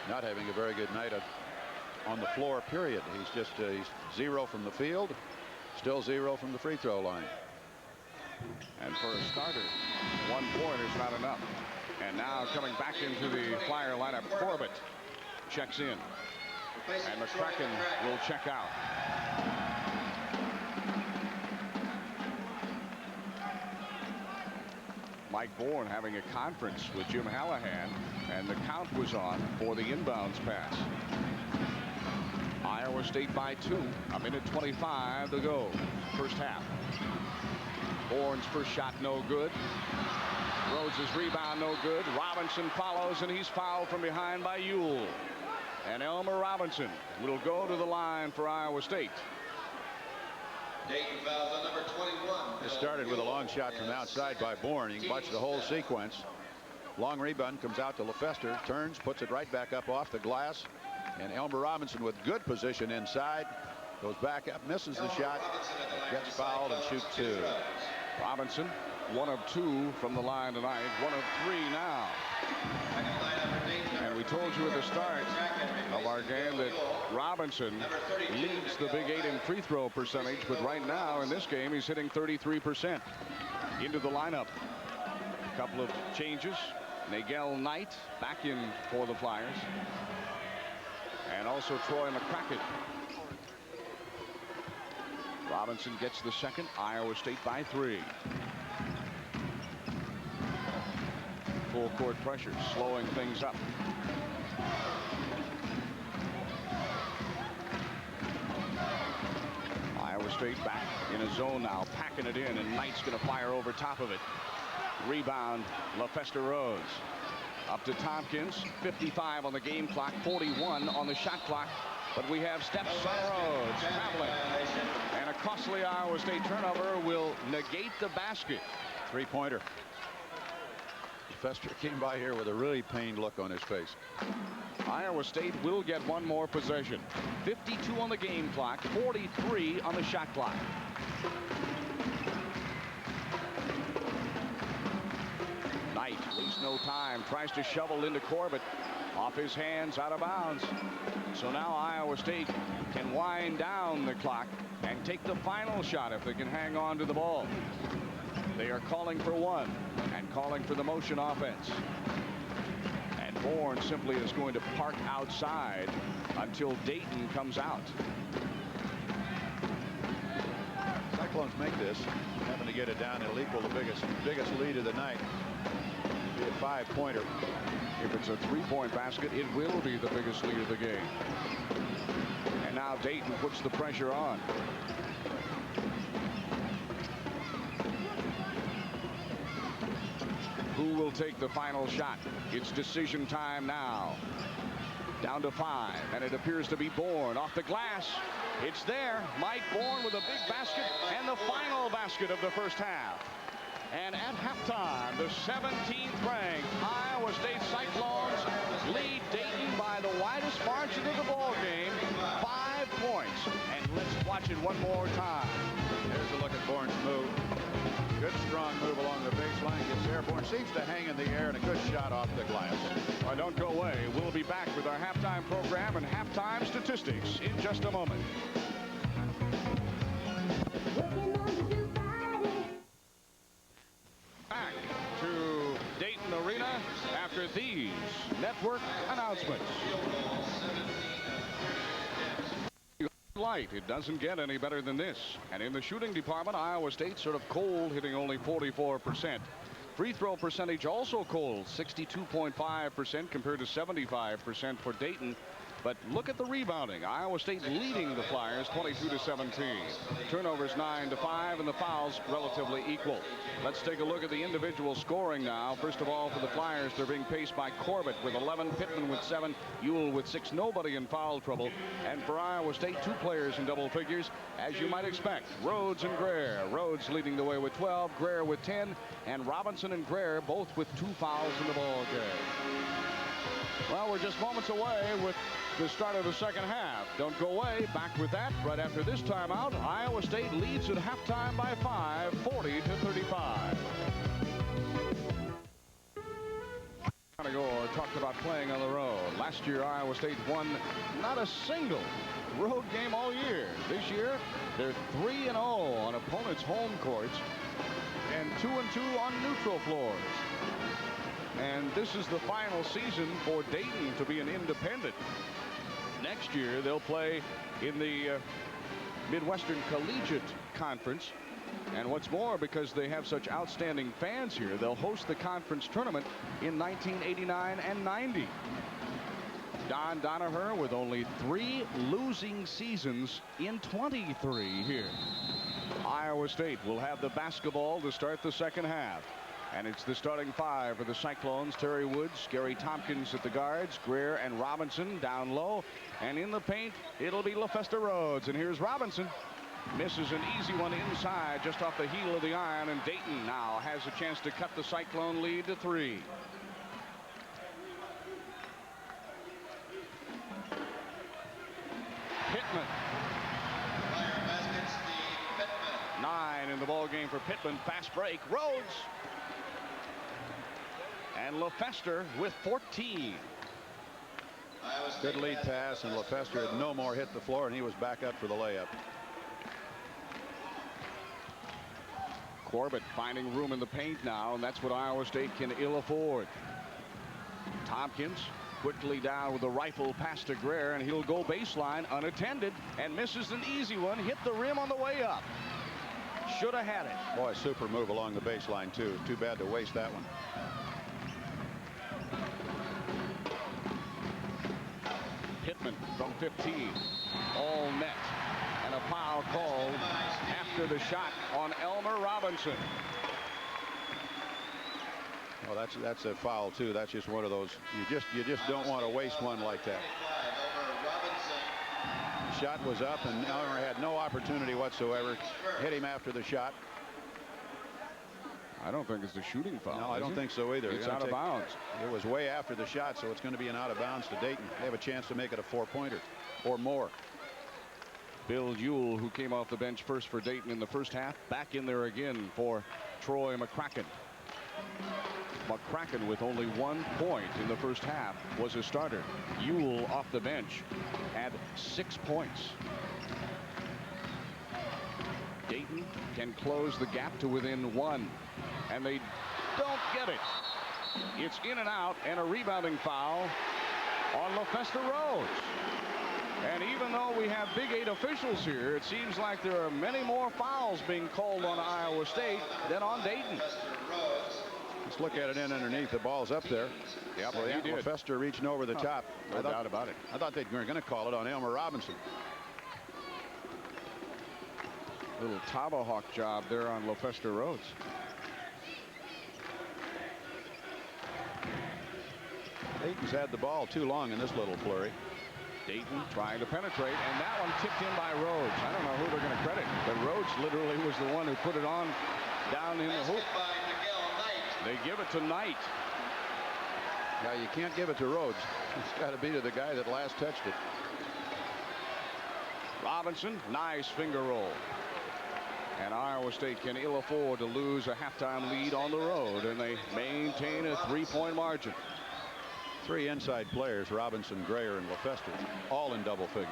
not having a very good night on the floor, period. He's 0 from the field, still 0 from the free throw line. And for a starter, 1 point is not enough. And now coming back into the Flyer lineup, Corbett checks in. And McCracken will check out. Mike Bourne having a conference with Jim Hallahan, and the count was on for the inbounds pass. Iowa State by 2, a minute 25 to go, first half. Bourne's first shot no good. Rhodes' rebound no good. Robinson follows, and he's fouled from behind by Ewell. And Elmer Robinson will go to the line for Iowa State. Dayton fouls on number 21. It started with a long shot from outside by Bourne. You can watch the whole sequence. Long rebound comes out to LeFester, turns, puts it right back up off the glass, and Elmer Robinson with good position inside goes back up, misses the shot, gets fouled, and shoots 2. Robinson, 1 of 2 from the line tonight, 1 of 3 now. And we told you at the start of our game that Robinson leads the Big 8 in free throw percentage, but right now in this game he's hitting 33%. Into the lineup. A couple of changes. Nagel Knight back in for the Flyers. And also Troy McCracken. Robinson gets the second. Iowa State by 3. Full court pressure, slowing things up. Iowa State back in a zone now, packing it in, and Knight's going to fire over top of it. Rebound, LeFester Rhodes. Up to Tompkins, 55 on the game clock, 41 on the shot clock. But we have steps on Rhodes traveling. And a costly Iowa State turnover will negate the basket. 3-pointer. Fester came by here with a really pained look on his face. Iowa State will get 1 more possession. 52 on the game clock, 43 on the shot clock. Knight wastes no time, tries to shovel into Corbett. Off his hands, out of bounds. So now Iowa State can wind down the clock and take the final shot if they can hang on to the ball. They are calling for 1 and calling for the motion offense. And Bourne simply is going to park outside until Dayton comes out. Cyclones make this, having to get it down. It'll equal the biggest lead of the night. Be a 5-pointer. If it's a 3-point basket, it will be the biggest lead of the game. And now Dayton puts the pressure on. Who will take the final shot? It's decision time now. Down to 5, and it appears to be Bourne off the glass. It's there. Mike Bourne with a big basket, and the final basket of the first half. And at halftime, the 17th ranked Iowa State Cyclones lead Dayton by the widest margin of the ball game, 5 points. And let's watch it one more time. There's a look at Bourne's move. Good strong move along the baseline, gets airborne, seems to hang in the air, and a good shot off the glass. Don't go away. We'll be back with our halftime program and halftime statistics in just a moment. Back to Dayton Arena after these network announcements. Light. It doesn't get any better than this. And in the shooting department, Iowa State sort of cold, hitting only 44%. Free throw percentage also cold, 62.5% compared to 75% for Dayton. But look at the rebounding. Iowa State leading the Flyers 22-17. Turnovers 9-5, and the fouls relatively equal. Let's take a look at the individual scoring now. First of all, for the Flyers, they're being paced by Corbett with 11, Pittman with 7, Ewell with 6, nobody in foul trouble. And for Iowa State, 2 players in double figures, as you might expect, Rhodes and Greer. Rhodes leading the way with 12, Greer with 10, and Robinson and Greer both with 2 fouls in the ball game. Well, we're just moments away with the start of the second half. Don't go away. Back with that right after this timeout. Iowa State leads at halftime by 5, 40-35. Johnny Orr talked about playing on the road. Last year, Iowa State won not a single road game all year. This year, they're 3-0 on opponents' home courts and 2-2 on neutral floors. And this is the final season for Dayton to be an independent. Next year, they'll play in the Midwestern Collegiate Conference. And what's more, because they have such outstanding fans here, they'll host the conference tournament in 1989 and 90. Don Donaher with only 3 losing seasons in 23 here. Iowa State will have the basketball to start the second half. And it's the starting 5 for the Cyclones. Terry Woods, Gary Tompkins at the guards, Greer and Robinson down low. And in the paint, it'll be LaFesta Rhodes. And here's Robinson. Misses an easy one inside, just off the heel of the iron, and Dayton now has a chance to cut the Cyclone lead to 3. Pittman. 9 in the ball game for Pittman. Fast break. Rhodes. And LaFesta with 14. Good lead pass, and LaFesta had no more hit the floor, and he was back up for the layup. Corbett finding room in the paint now, and that's what Iowa State can ill afford. Tompkins quickly down with a rifle pass to Greer, and he'll go baseline unattended and misses an easy one. Hit the rim on the way up. Should have had it. Boy, super move along the baseline, too. Too bad to waste that one. Pittman from 15. All net. And a foul called after the shot on Elmer Robinson. Well, that's a foul too. That's just one of those. You just don't want to waste one like that. Shot was up, and Elmer had no opportunity whatsoever. Hit him after the shot. I don't think it's a shooting foul. No, I don't think so either. It's out of bounds. It was way after the shot, so it's going to be an out of bounds to Dayton. They have a chance to make it a 4-pointer or more. Bill Ewell, who came off the bench first for Dayton in the first half, back in there again for Troy McCracken. McCracken, with only 1 point in the first half, was a starter. Ewell off the bench had 6 points. Dayton can close the gap to within 1, and they don't get it. It's in and out, and a rebounding foul on LaFesta Rhodes. And even though we have Big 8 officials here, it seems like there are many more fouls being called on Iowa State than on Dayton. Let's look at it in underneath. The ball's up there. Yep, well, he did. LaFesta reaching over the top. No doubt about it. I thought they were going to call it on Elmer Robinson. Little tomahawk job there on LaFesta Rhodes. Dayton's had the ball too long in this little flurry. Dayton trying to penetrate, and that one tipped in by Rhodes. I don't know who they're going to credit, but Rhodes literally was the one who put it on down in the hoop. They give it to Knight. Yeah, you can't give it to Rhodes. It's got to be to the guy that last touched it. Robinson, nice finger roll. And Iowa State can ill afford to lose a halftime lead on the road, and they maintain a 3-point margin. 3 inside players, Robinson, Greer, and LaFesta, all in double figures.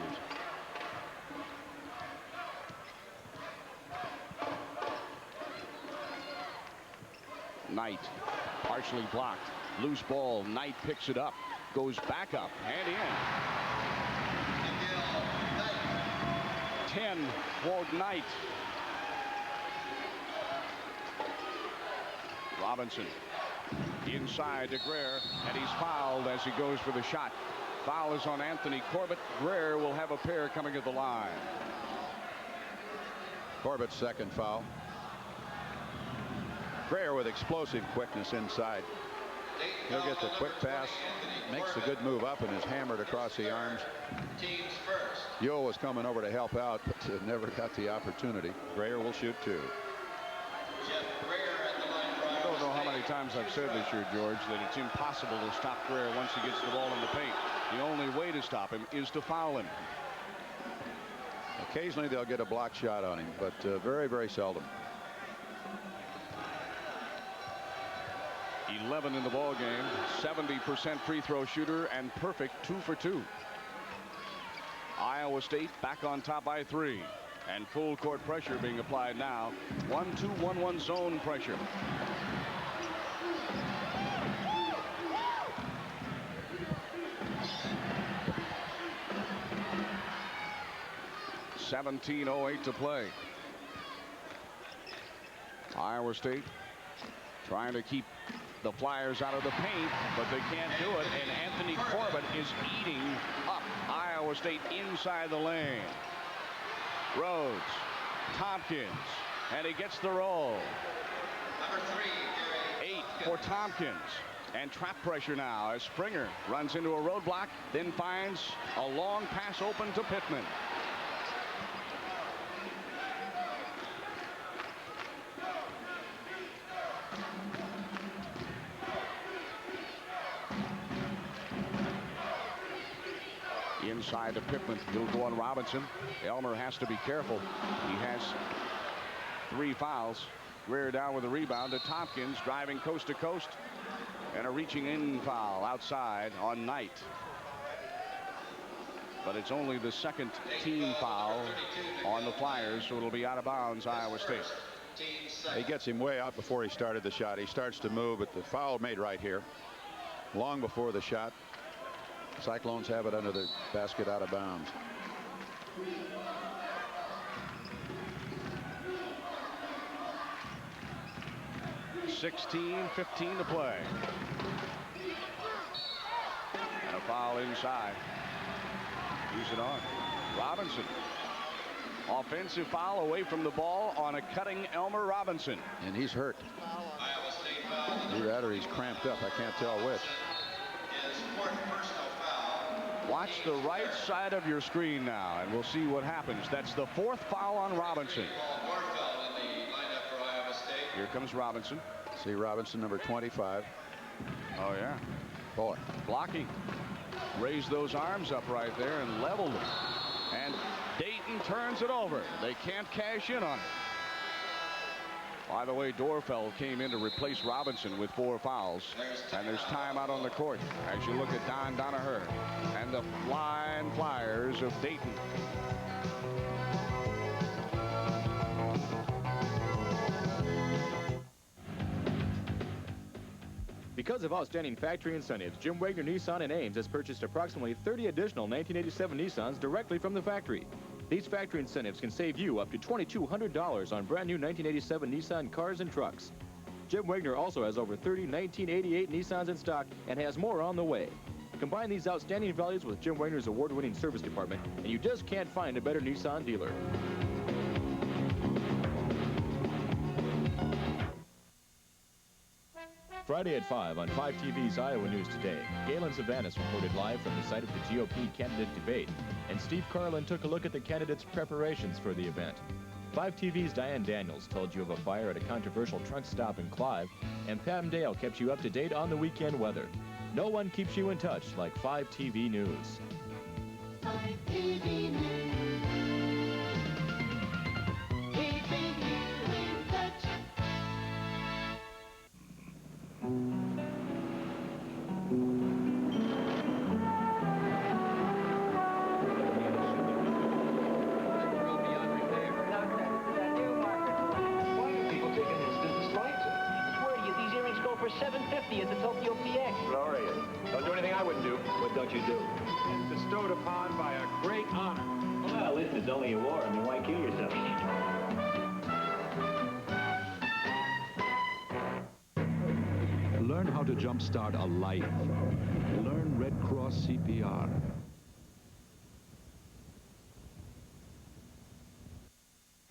Knight partially blocked. Loose ball. Knight picks it up. Goes back up and in. 10 for Knight. Robinson inside to Greer, and he's fouled as he goes for the shot. Foul is on Anthony Corbett. Greer will have a pair coming at the line. Corbett's second foul. Greer with explosive quickness inside. He'll get the quick pass, makes a good move up, and is hammered across the arms. Yo was coming over to help out, but never got the opportunity. Greer will shoot 2. I don't know how many times I've said this year, George, that it's impossible to stop Greer once he gets the ball in the paint. The only way to stop him is to foul him. Occasionally they'll get a block shot on him, but very, very seldom. 11 in the ball game, 70% free throw shooter, and perfect 2 for 2. Iowa State back on top by 3, and full court pressure being applied now. 1-2-1-1 zone pressure. .17:08 to play. Iowa State trying to keep the Flyers out of the paint, but they can't do it, and Anthony Corbett is eating up Iowa State inside the lane. Rhodes, Tompkins, and he gets the roll. Number 3, 8 for Tompkins, and trap pressure now as Springer runs into a roadblock, then finds a long pass open to Pittman. Inside to Pittman. He'll go on Robinson. Elmer has to be careful. He has 3 fouls. Greer down with a rebound to Tompkins, driving coast to coast, and a reaching in foul outside on Knight. But it's only the second team foul on the Flyers, so it'll be out of bounds, Iowa State. He gets him way out before he started the shot. He starts to move, but the foul made right here long before the shot. Cyclones have it under the basket, out of bounds. .16:15 to play. And a foul inside. Use it on Robinson. Offensive foul away from the ball on a cutting Elmer Robinson. And he's hurt. Either that or he's cramped up. I can't tell which. Watch the right side of your screen now, and we'll see what happens. That's the 4th foul on Robinson. Here comes Robinson. See Robinson, number 25. Oh, yeah. Boy. Blocking. Raised those arms up right there and leveled them. And Dayton turns it over. They can't cash in on it. By the way, Dorfeld came in to replace Robinson with 4 fouls. And there's time out on the court as you look at Don Donaher and the Flying Flyers of Dayton. Because of outstanding factory incentives, Jim Wagner Nissan in Ames has purchased approximately 30 additional 1987 Nissans directly from the factory. These factory incentives can save you up to $2,200 on brand new 1987 Nissan cars and trucks. Jim Wagner also has over 30 1988 Nissans in stock and has more on the way. Combine these outstanding values with Jim Wagner's award-winning service department, and you just can't find a better Nissan dealer. Friday at 5 on 5 TV's Iowa News Today, Galen Savanas reported live from the site of the GOP candidate debate, and Steve Carlin took a look at the candidates' preparations for the event. 5 TV's Diane Daniels told you of a fire at a controversial truck stop in Clive, and Pam Dale kept you up to date on the weekend weather. No one keeps you in touch like 5 TV News. 5 TV News. Keeping you in touch. $750 at the Tokyo PX. Glorious. Don't do anything I wouldn't do. What don't you do? And bestowed upon by a great honor. Well, listen, it's only a war. I mean, why kill yourself? Learn how to jumpstart a life. Learn Red Cross CPR.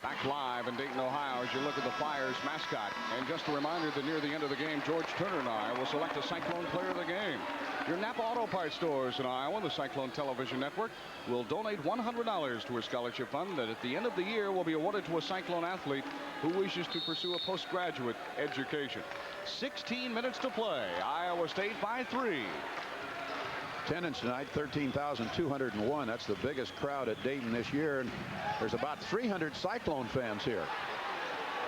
Back live in Dayton, Ohio, as you look at the Flyers mascot. And just a reminder that near the end of the game, George Turner and I will select a Cyclone player of the game. Your Napa Auto Parts stores in Iowa, the Cyclone Television Network, will donate $100 to a scholarship fund that at the end of the year will be awarded to a Cyclone athlete who wishes to pursue a postgraduate education. 16 minutes to play. Iowa State by 3. Attendance tonight, 13,201. That's the biggest crowd at Dayton this year, and there's about 300 Cyclone fans here.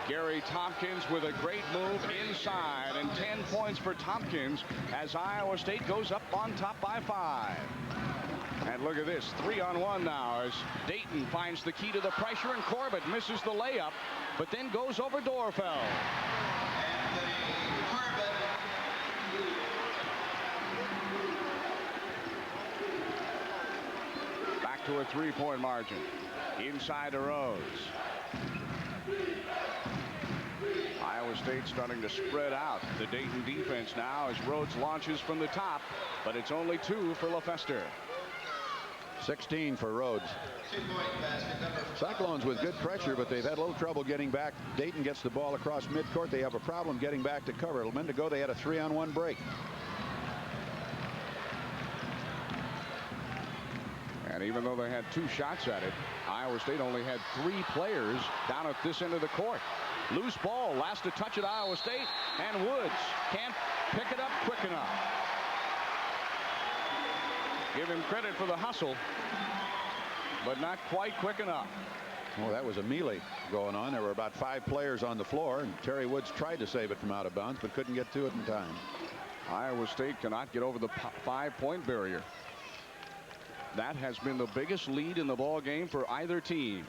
Gary Tompkins with a great move inside, and 10 points for Tompkins as Iowa State goes up on top by 5. And look at this, 3-on-1 now as Dayton finds the key to the pressure, and Corbett misses the layup, but then goes over Dorfeld. Back to a 3-point margin. Inside to Rhodes. Iowa State starting to spread out the Dayton defense now as Rhodes launches from the top, but it's only 2 for LaFester. 16 for Rhodes. Cyclones with good pressure, but they've had a little trouble getting back. Dayton gets the ball across midcourt. They have a problem getting back to cover. A minute ago they had a 3-on-1 break. And even though they had 2 shots at it, Iowa State only had 3 players down at this end of the court. Loose ball, last to touch at Iowa State, and Woods can't pick it up quick enough. Give him credit for the hustle, but not quite quick enough. Well, that was a melee going on. There were about 5 players on the floor, and Terry Woods tried to save it from out of bounds, but couldn't get to it in time. Iowa State cannot get over the 5-point barrier. That has been the biggest lead in the ball game for either team.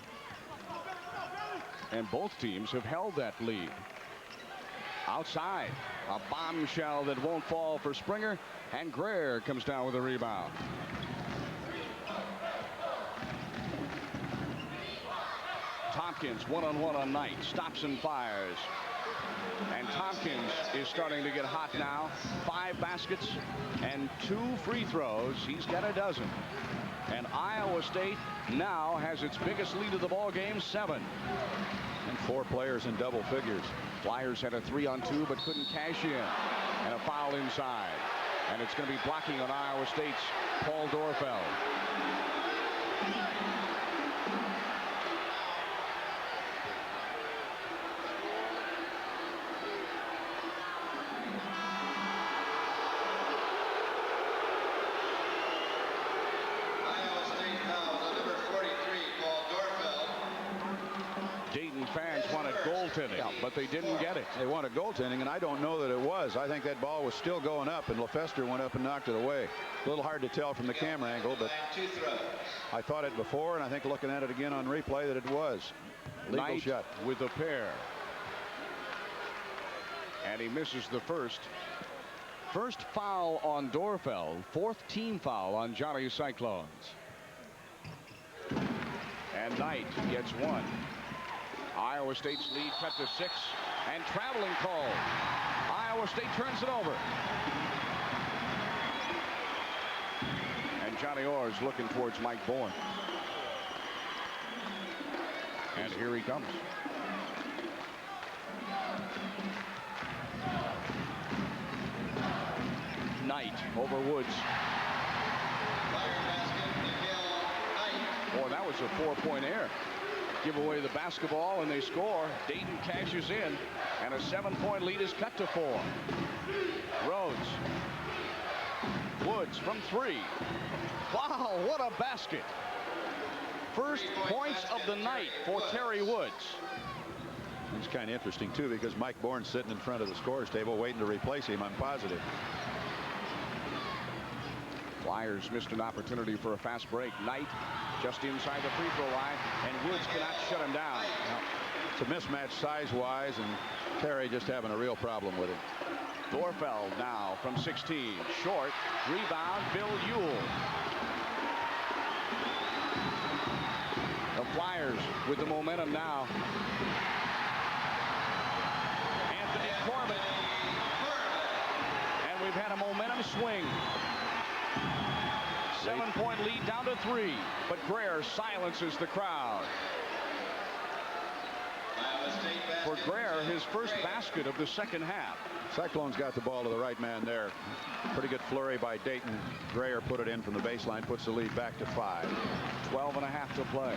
And both teams have held that lead. Outside, a bombshell that won't fall for Springer, and Greer comes down with a rebound. Tompkins one-on-one on Knight, stops and fires. And Tompkins is starting to get hot now. 5 baskets and 2 free throws. He's got a dozen. And Iowa State now has its biggest lead of the ball game, 7. And 4 players in double figures. Flyers had a 3-on-2 but couldn't cash in. And a foul inside. And it's going to be blocking on Iowa State's Paul Dorfeld. Yeah, but they didn't get it. They wanted goaltending, and I don't know that it was. I think that ball was still going up, and LaFester went up and knocked it away. A little hard to tell from the camera angle, but I thought it before, and I think looking at it again on replay that it was. Legal Knight shot. With a pair. And he misses the first. First foul on Dorfeld. 4th team foul on Johnny Cyclones. And Knight gets 1. Iowa State's lead cut to 6, and traveling call. Iowa State turns it over. And Johnny Orr's looking towards Mike Bourne. And here he comes. Knight over Woods. Boy, that was a 4-point error. Give away the basketball and they score. Dayton cashes in, and a 7-point lead is cut to 4. Rhodes. Woods from 3. Wow, what a basket. First points of the night for Terry Woods. It's kind of interesting too, because Mike Bourne's sitting in front of the scorer's table waiting to replace him, I'm positive. Flyers missed an opportunity for a fast break. Knight just inside the free throw line, and Woods cannot shut him down. It's a mismatch size-wise, and Terry just having a real problem with it. Dorfeld now from 16. Short. Rebound, Bill Ewell. The Flyers with the momentum now. Anthony Corbett. And we've had a momentum swing. 7-point lead down to 3, but Greer silences the crowd. For Greer, his first basket of the second half. Cyclones got the ball to the right man there. Pretty good flurry by Dayton. Greer put it in from the baseline, puts the lead back to 5. 12.5 to play.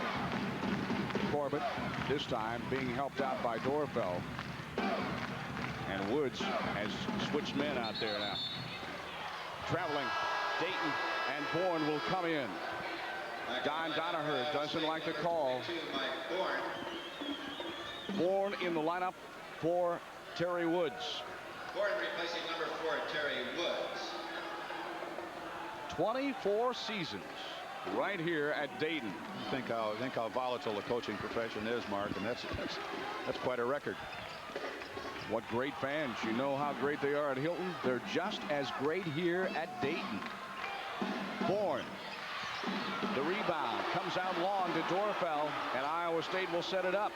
Corbett, this time being helped out by Dorfeld. And Woods has switched men out there now. Traveling, Dayton and Bourne will come in. Don Donaher doesn't like the call. Bourne in the lineup for Terry Woods. Bourne replacing number 4, Terry Woods. 24 seasons right here at Dayton. Think how volatile the coaching profession is, Mark, and that's quite a record. What great fans. You know how great they are at Hilton. They're just as great here at Dayton. Bourne. The rebound comes out long to Dorfell, and Iowa State will set it up.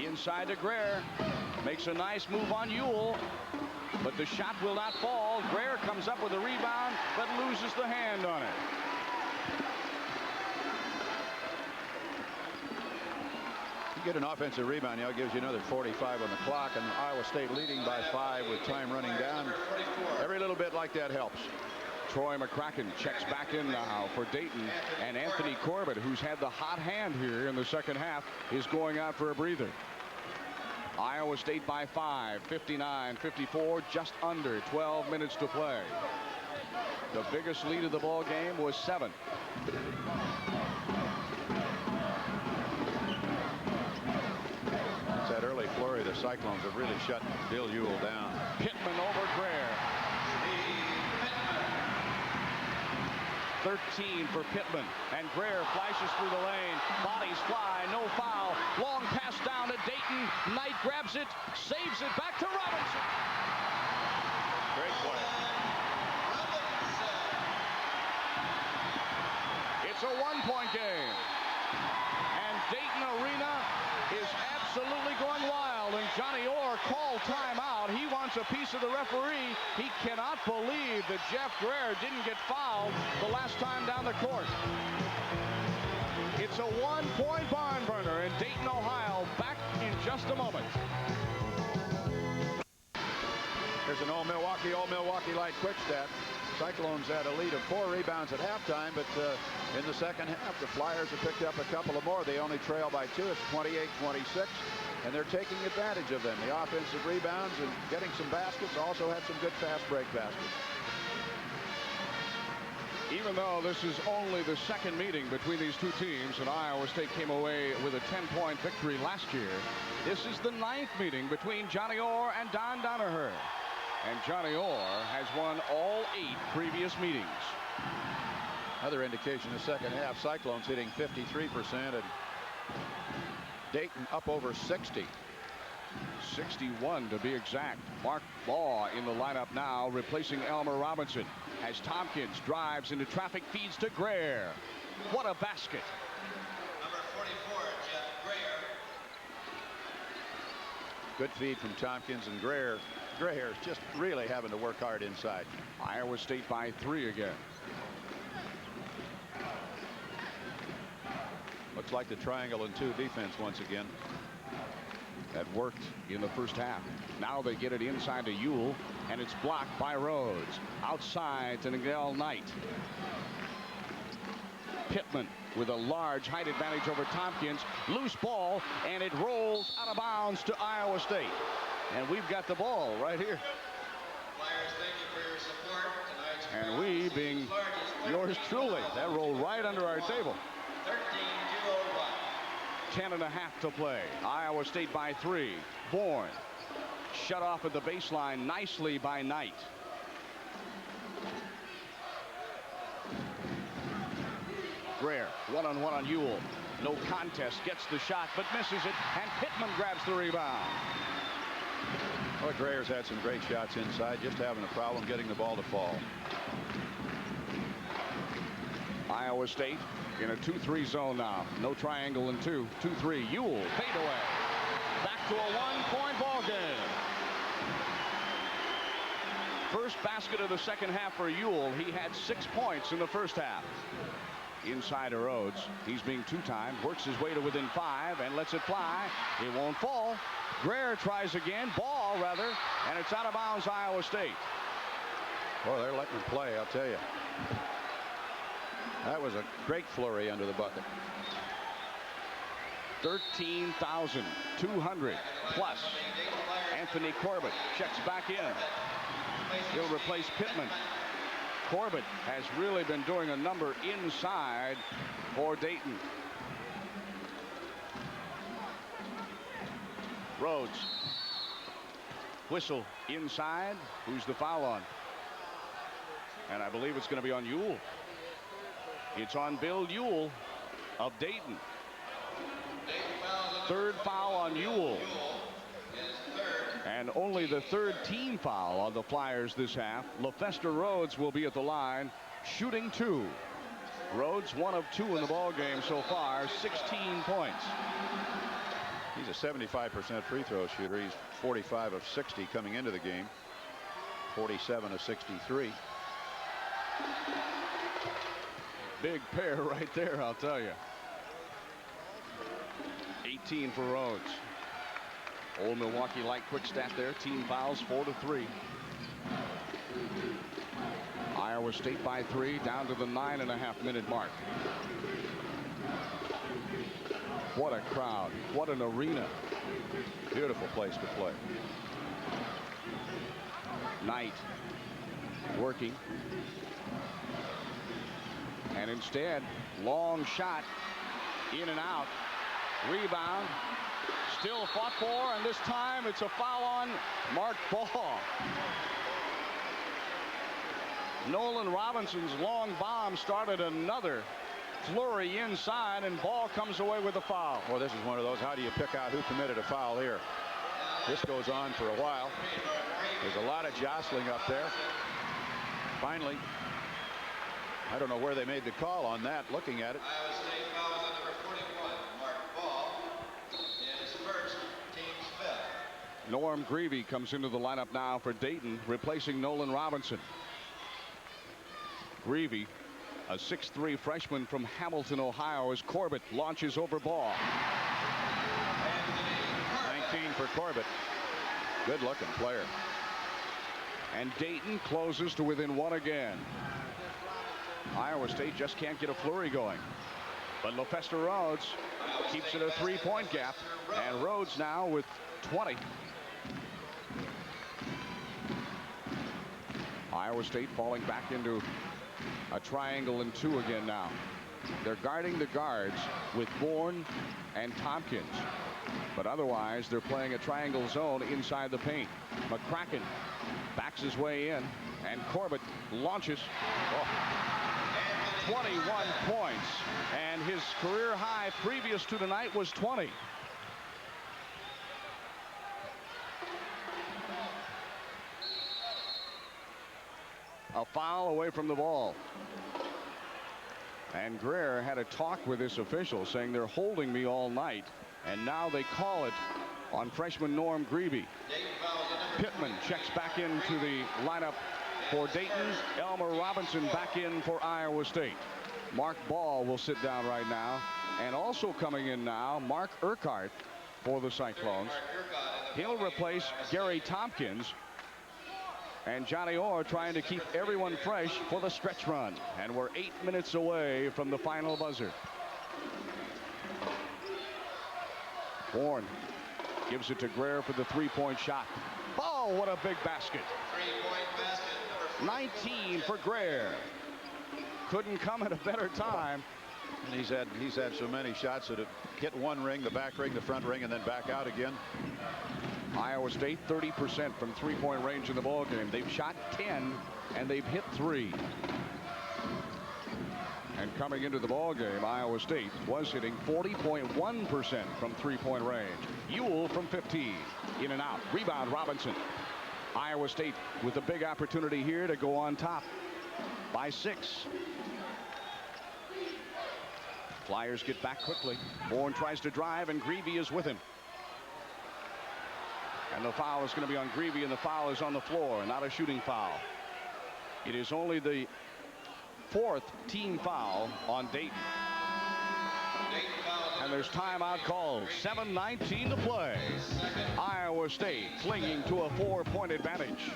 Inside to Greer. Makes a nice move on Ewell, but the shot will not fall. Greer comes up with a rebound, but loses the hand on it. You get an offensive rebound, now it gives you another 45 on the clock, and Iowa State leading by 5 with time running down. Every little bit like that helps. Troy McCracken checks back in now for Dayton, and Anthony Corbett, who's had the hot hand here in the second half, is going out for a breather. Iowa State by 5, 59-54, just under 12 minutes to play. The biggest lead of the ball game was 7. It's that early flurry. The Cyclones have really shut Bill Ewell down. Pittman over Greer. 13 for Pittman, and Greer flashes through the lane. Bodies fly, no foul. Long pass down to Dayton. Knight grabs it, saves it back to Robinson. Great play. It's a 1-point game, and Dayton Arena is absolutely going wild, and Johnny Orr called timeout. He wants a piece of the referee. He cannot believe that Jeff Greer didn't get fouled the last time down the court. It's a 1-point barn burner in Dayton, Ohio. Back in just a moment. There's an old Milwaukee light quick stat. Cyclones had a lead of 4 rebounds at halftime, but in the second half, the Flyers have picked up a couple of more. They only trail by 2. It's 28-26, and they're taking advantage of them. The offensive rebounds and getting some baskets, also had some good fast break baskets. Even though this is only the second meeting between these two teams, and Iowa State came away with a 10-point victory last year, this is the 9th meeting between Johnny Orr and Don Donaher. And Johnny Orr has won all 8 previous meetings. Another indication in the second half, Cyclones hitting 53% and Dayton up over 60. 61 to be exact. Mark Baugh in the lineup now, replacing Elmer Robinson, as Tompkins drives into traffic, feeds to Greer. What a basket. Number 44, Jeff Greer. Good feed from Tompkins, and Greer is just really having to work hard inside. Iowa State by 3 again. Looks like the triangle and 2 defense once again. That worked in the first half. Now they get it inside to Ewell, and it's blocked by Rhodes. Outside to Miguel Knight. Pittman with a large height advantage over Tompkins. Loose ball, and it rolls out of bounds to Iowa State. And we've got the ball right here. Flyers, thank you for your support. Tonight's And we being yours truly. That rolled right under our table. 13-201. 10.5 to play. Iowa State by 3. Bourne shut off at the baseline nicely by Knight. Greer one-on-one on Ewell. No contest. Gets the shot, but misses it. And Pittman grabs the rebound. Well, Greer's had some great shots inside, just having a problem getting the ball to fall. Iowa State in a 2-3 zone now. No triangle and 2. 2-3. Ewell fade away. Back to a 1-point ball game. First basket of the second half for Ewell. He had 6 points in the first half. Inside to Rhodes. He's being 2-timed. Works his way to within 5 and lets it fly. It won't fall. Greer tries again. Ball, rather. And it's out of bounds, Iowa State. Well, they're letting him play, I'll tell you. That was a great flurry under the bucket. 13,200 plus. Anthony Corbett checks back in. He'll replace Pittman. Corbett has really been doing a number inside for Dayton. Rhodes. Whistle inside. Who's the foul on? And I believe it's going to be on Ewell. It's on Bill Ewell of Dayton. Third foul on Ewell. And only the third team foul on the Flyers this half. LaFester Rhodes will be at the line, shooting 2. Rhodes 1 of 2 in the ball game so far, 16 points. He's a 75% free throw shooter. He's 45 of 60 coming into the game. 47 of 63. Big pair right there, I'll tell you. 18 for Rhodes. Old Milwaukee light quick stat there. Team fouls 4-3. Iowa State by 3 down to the 9.5-minute mark. What a crowd. What an arena. Beautiful place to play. Knight working. And instead, long shot. In and out. Rebound. Still fought for, and this time it's a foul on Mark Ball. Nolan Robinson's long bomb started another flurry inside, and Ball comes away with a foul. Well, this is one of those, how do you pick out who committed a foul here? This goes on for a while. There's a lot of jostling up there. Finally, I don't know where they made the call on that, looking at it. Iowa State fouls on number 41, Mark Ball, is first, team's 5th. Norm Greavy comes into the lineup now for Dayton, replacing Nolan Robinson. Greavy, a 6'3" freshman from Hamilton, Ohio, as Corbett launches over Ball. 19 for Corbett. Good looking player. And Dayton closes to within 1 again. Iowa State just can't get a flurry going. But LaFester Rhodes keeps it a 3-point gap. And Rhodes now with 20. Iowa State falling back into a triangle and 2 again now. They're guarding the guards with Bourne and Tompkins. But otherwise, they're playing a triangle zone inside the paint. McCracken backs his way in, and Corbett launches. 21 points, and his career high previous to tonight was 20. A foul away from the ball. And Greer had a talk with this official saying they're holding me all night, and now they call it on freshman Norm Greavy. Pittman checks back into the lineup for Dayton. Elmer Robinson back in for Iowa State. Mark Ball will sit down right now. And also coming in now, Mark Urquhart for the Cyclones. He'll replace Gary Tompkins. And Johnny Orr trying to keep everyone fresh for the stretch run. And we're 8 minutes away from the final buzzer. Bourne gives it to Greer for the 3-point shot. Oh, what a big basket. 3-point basket, 19 for Greer. Couldn't come at a better time. And he's had so many shots that have hit one ring, the back ring, the front ring, and then back out again. Iowa State 30% from 3-point range in the ball game. They've shot 10 and they've hit 3. And coming into the ball game, Iowa State was hitting 40.1% from 3-point range. Ewell from 15, in and out. Rebound Robinson. Iowa State with a big opportunity here to go on top by 6. Flyers get back quickly. Bourne tries to drive, and Greavy is with him. And the foul is going to be on Greavy, and the foul is on the floor, not a shooting foul. It is only the 4th team foul on Dayton. And there's timeout called. 7:19 to play. Iowa State clinging to a 4-point advantage.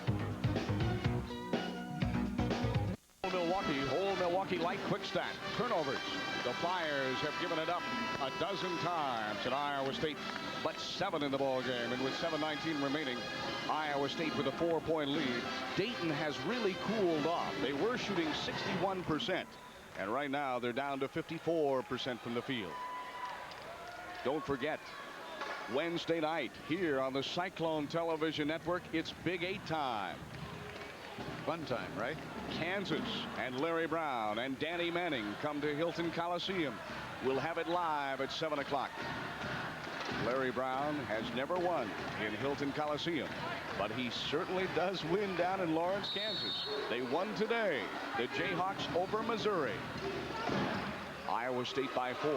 Old Milwaukee light quick stat. Turnovers. The Flyers have given it up a dozen times at Iowa State, but 7 in the ball game. And with 7:19 remaining, Iowa State with a 4-point lead. Dayton has really cooled off. They were shooting 61%, and right now they're down to 54% from the field. Don't forget, Wednesday night here on the Cyclone Television Network. It's Big 8 time. Fun time, right? Kansas and Larry Brown and Danny Manning come to Hilton Coliseum. We'll have it live at 7 o'clock. Larry Brown has never won in Hilton Coliseum, but he certainly does win down in Lawrence, Kansas. They won today. The Jayhawks over Missouri. Iowa State by 4.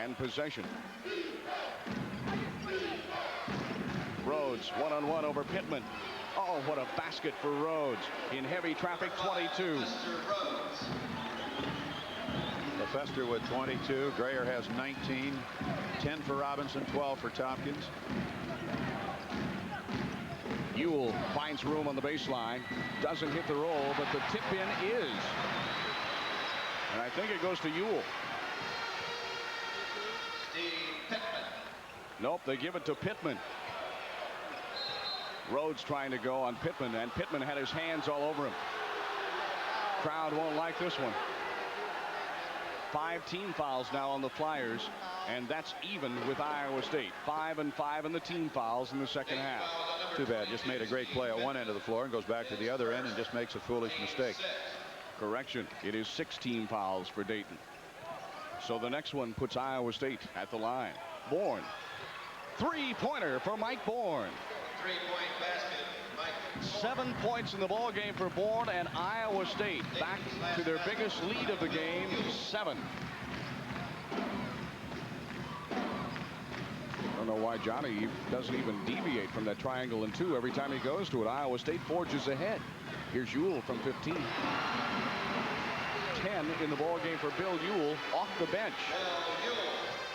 And possession. Rhodes one-on-one over Pittman. Oh, what a basket for Rhodes in heavy traffic. 22. LeFester with 22. Greer has 19. 10 for Robinson, 12 for Tompkins. Ewell finds room on the baseline. Doesn't hit the roll, but the tip-in is. And I think it goes to Ewell. Nope, they give it to Pittman. Rhodes trying to go on Pittman, and Pittman had his hands all over him. Crowd won't like this one. 5 team fouls now on the Flyers, and that's even with Iowa State. 5 and 5 in the team fouls in the second half. Too bad. Just made a great play at one end of the floor and goes back to the other end and just makes a foolish mistake. Correction. It is 6 team fouls for Dayton. So the next one puts Iowa State at the line. Bourne. 3-pointer for Mike Bourne. 3-point basket, Mike. 7 points in the ball game for Bourne, and Iowa State back to their biggest lead of the game, 7. I don't know why Johnny doesn't even deviate from that triangle and 2 every time he goes to it. Iowa State forges ahead. Here's Ewell from 15. 10 in the ball game for Bill Ewell off the bench.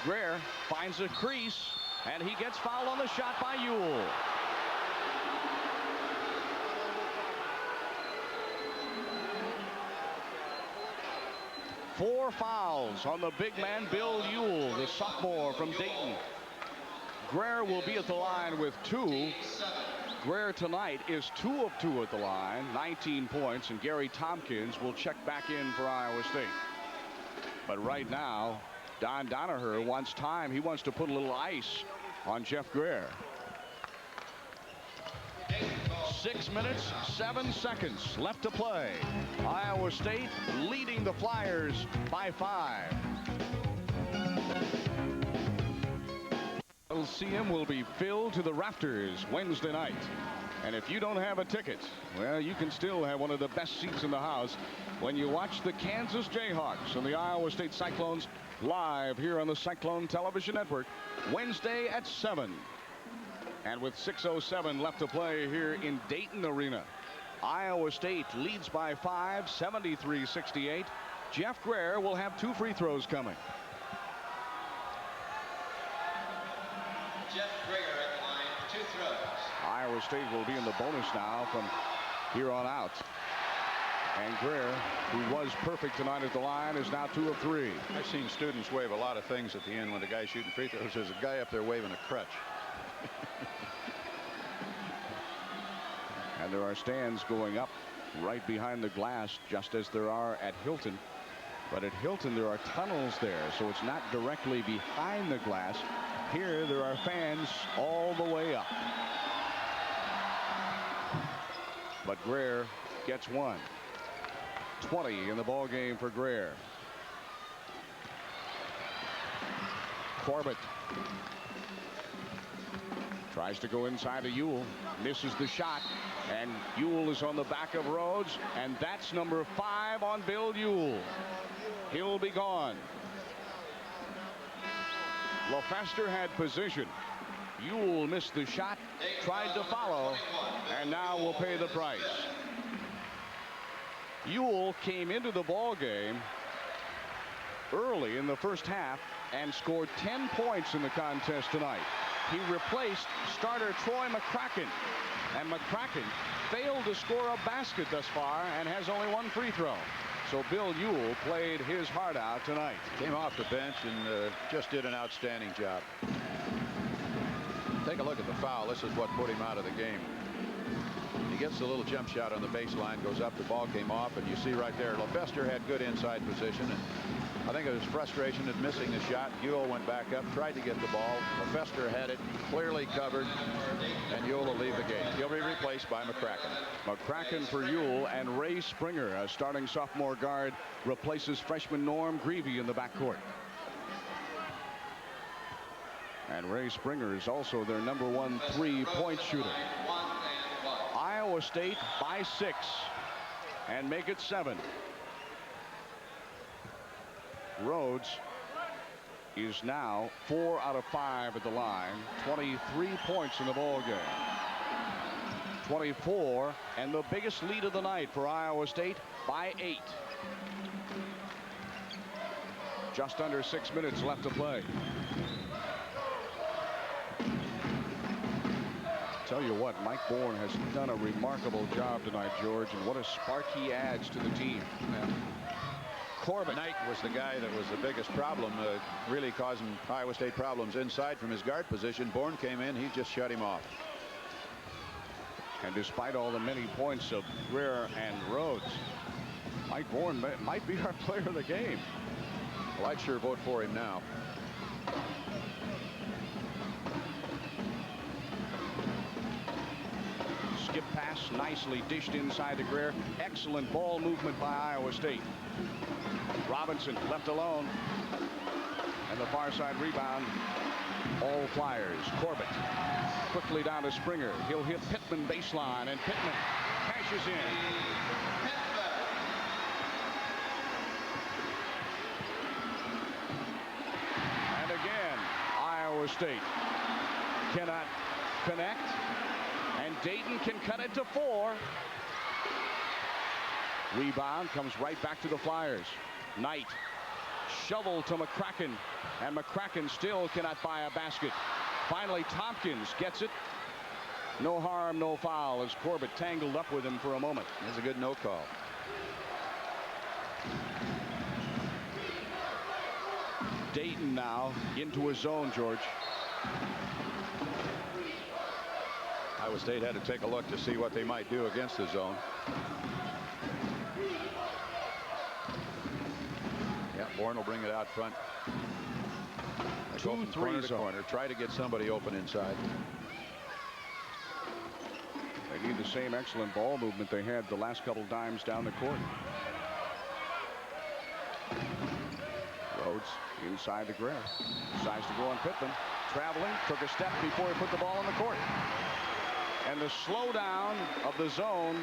Greer finds a crease, and he gets fouled on the shot by Ewell. Four fouls on the big man Bill Ewell, the sophomore from Dayton. Greer will be at the line with 2. Greer tonight is 2 of 2 at the line, 19 points, and Gary Tompkins will check back in for Iowa State. But right now, Don Donaher wants time. He wants to put a little ice on Jeff Greer. 6 minutes, 7 seconds left to play. Iowa State leading the Flyers by 5. Coliseum will be filled to the rafters Wednesday night. And if you don't have a ticket, well, you can still have one of the best seats in the house when you watch the Kansas Jayhawks and the Iowa State Cyclones live here on the Cyclone Television Network Wednesday at 7. And with 6:07 left to play here in Dayton Arena, Iowa State leads by 5, 73-68. Jeff Greer will have 2 free throws coming. Jeff Greer at the line, 2 throws. Iowa State will be in the bonus now from here on out. And Greer, who was perfect tonight at the line, is now 2 of 3. I've seen students wave a lot of things at the end when the guy's shooting free throws. There's a guy up there waving a crutch. And there are stands going up right behind the glass, just as there are at Hilton. But at Hilton, there are tunnels there, so it's not directly behind the glass. Here, there are fans all the way up. But Greer gets 1. 20 in the ball game for Greer. Corbett tries to go inside to Ewell, misses the shot, and Ewell is on the back of Rhodes, and that's number 5 on Bill Ewell. He'll be gone. LeFester had position. Ewell missed the shot, tried to follow, and now will pay the price. Ewell came into the ball game early in the first half and scored 10 points in the contest tonight. He replaced starter Troy McCracken, and McCracken failed to score a basket thus far and has only 1 free throw. So Bill Ewell played his heart out tonight. Came off the bench and just did an outstanding job. Take a look at the foul. This is what put him out of the game. He gets the little jump shot on the baseline, goes up, the ball came off, and you see right there, Lefester had good inside position. And I think it was frustration at missing the shot. Ewell went back up, tried to get the ball. Lefester had it clearly covered, and Ewell will leave the game. He'll be replaced by McCracken. McCracken for Ewell, and Ray Springer, a starting sophomore guard, replaces freshman Norm Greavy in the backcourt. And Ray Springer is also their #1 3-point shooter. Iowa State by 6 and make it 7. Rhodes is now 4 out of 5 at the line, 23 points in the ball game. 24, and the biggest lead of the night for Iowa State by 8. Just under 6 minutes left to play. Tell you what, Mike Bourne has done a remarkable job tonight, George, and what a spark he adds to the team. Yeah. Corbett. Knight was the guy that was the biggest problem, really causing Iowa State problems inside from his guard position. Bourne came in, he just shut him off. And despite all the many points of Greer and Rhodes, Mike Bourne might be our player of the game. Well, I'd sure vote for him now. Skip pass, nicely dished inside to Greer. Excellent ball movement by Iowa State. Robinson left alone. And the far side rebound. All Flyers. Corbett quickly down to Springer. He'll hit Pittman baseline, and Pittman cashes in. And again, Iowa State cannot connect. And Dayton can cut it to 4. Rebound comes right back to the Flyers. Knight shovel to McCracken, and McCracken still cannot buy a basket. Finally, Tompkins gets it. No harm, no foul, as Corbett tangled up with him for a moment. That's a good no call. Dayton now into a zone, George. Iowa State had to take a look to see what they might do against the zone. Yeah, Bourne will bring it out front. Go from corner to corner. Try to get somebody open inside. They need the same excellent ball movement they had the last couple dimes down the court. Rhodes inside the Greer. Decides to go on Pittman. Traveling, took a step before he put the ball on the court. And the slowdown of the zone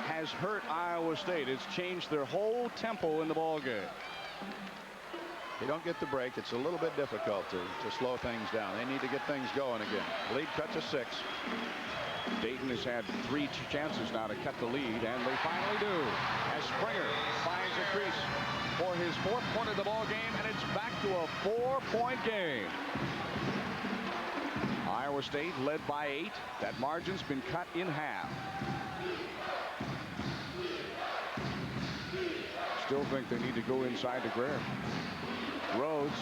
has hurt Iowa State. It's changed their whole tempo in the ball game. They don't get the break. It's a little bit difficult to slow things down. They need to get things going again. Lead cut to 6. Dayton has had 3 chances now to cut the lead, and they finally do. As Springer finds a crease for his 4th point of the ball game, and it's back to a 4-point game. Iowa State led by 8. That margin's been cut in half. Still think they need to go inside to Greer. Rhodes.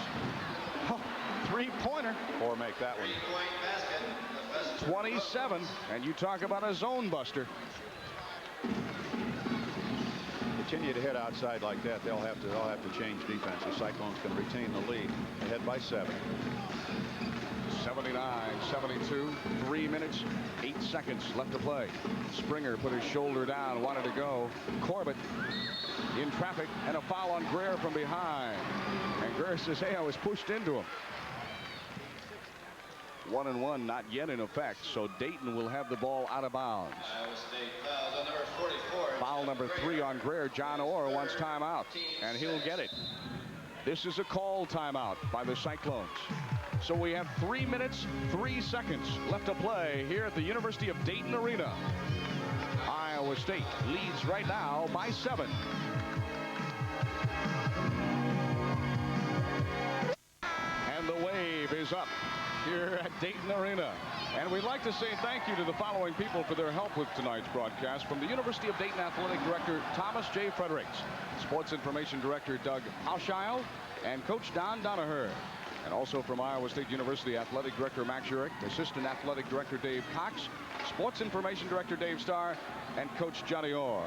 Oh, 3-pointer. Or make that one. 27. And you talk about a zone buster. Continue to hit outside like that, they'll have to change defense. The Cyclones can retain the lead. Ahead by 7. 79-72, 3 minutes, 8 seconds left to play. Springer put his shoulder down, wanted to go. Corbett in traffic, and a foul on Greer from behind. And Greer says, hey, I was pushed into him. 1-1 not yet in effect, so Dayton will have the ball out of bounds. Foul number 3 on Greer. John Orr wants timeout, and he'll get it. This is a called timeout by the Cyclones. So we have 3 minutes, 3 seconds left to play here at the University of Dayton Arena. Iowa State leads right now by 7. And the wave is up here at Dayton Arena. And we'd like to say thank you to the following people for their help with tonight's broadcast. From the University of Dayton Athletic Director Thomas J. Fredericks, Sports Information Director Doug Hauschild, and Coach Don Donaher. And also from Iowa State University, Athletic Director Max Urich, Assistant Athletic Director Dave Cox, Sports Information Director Dave Starr, and Coach Johnny Orr.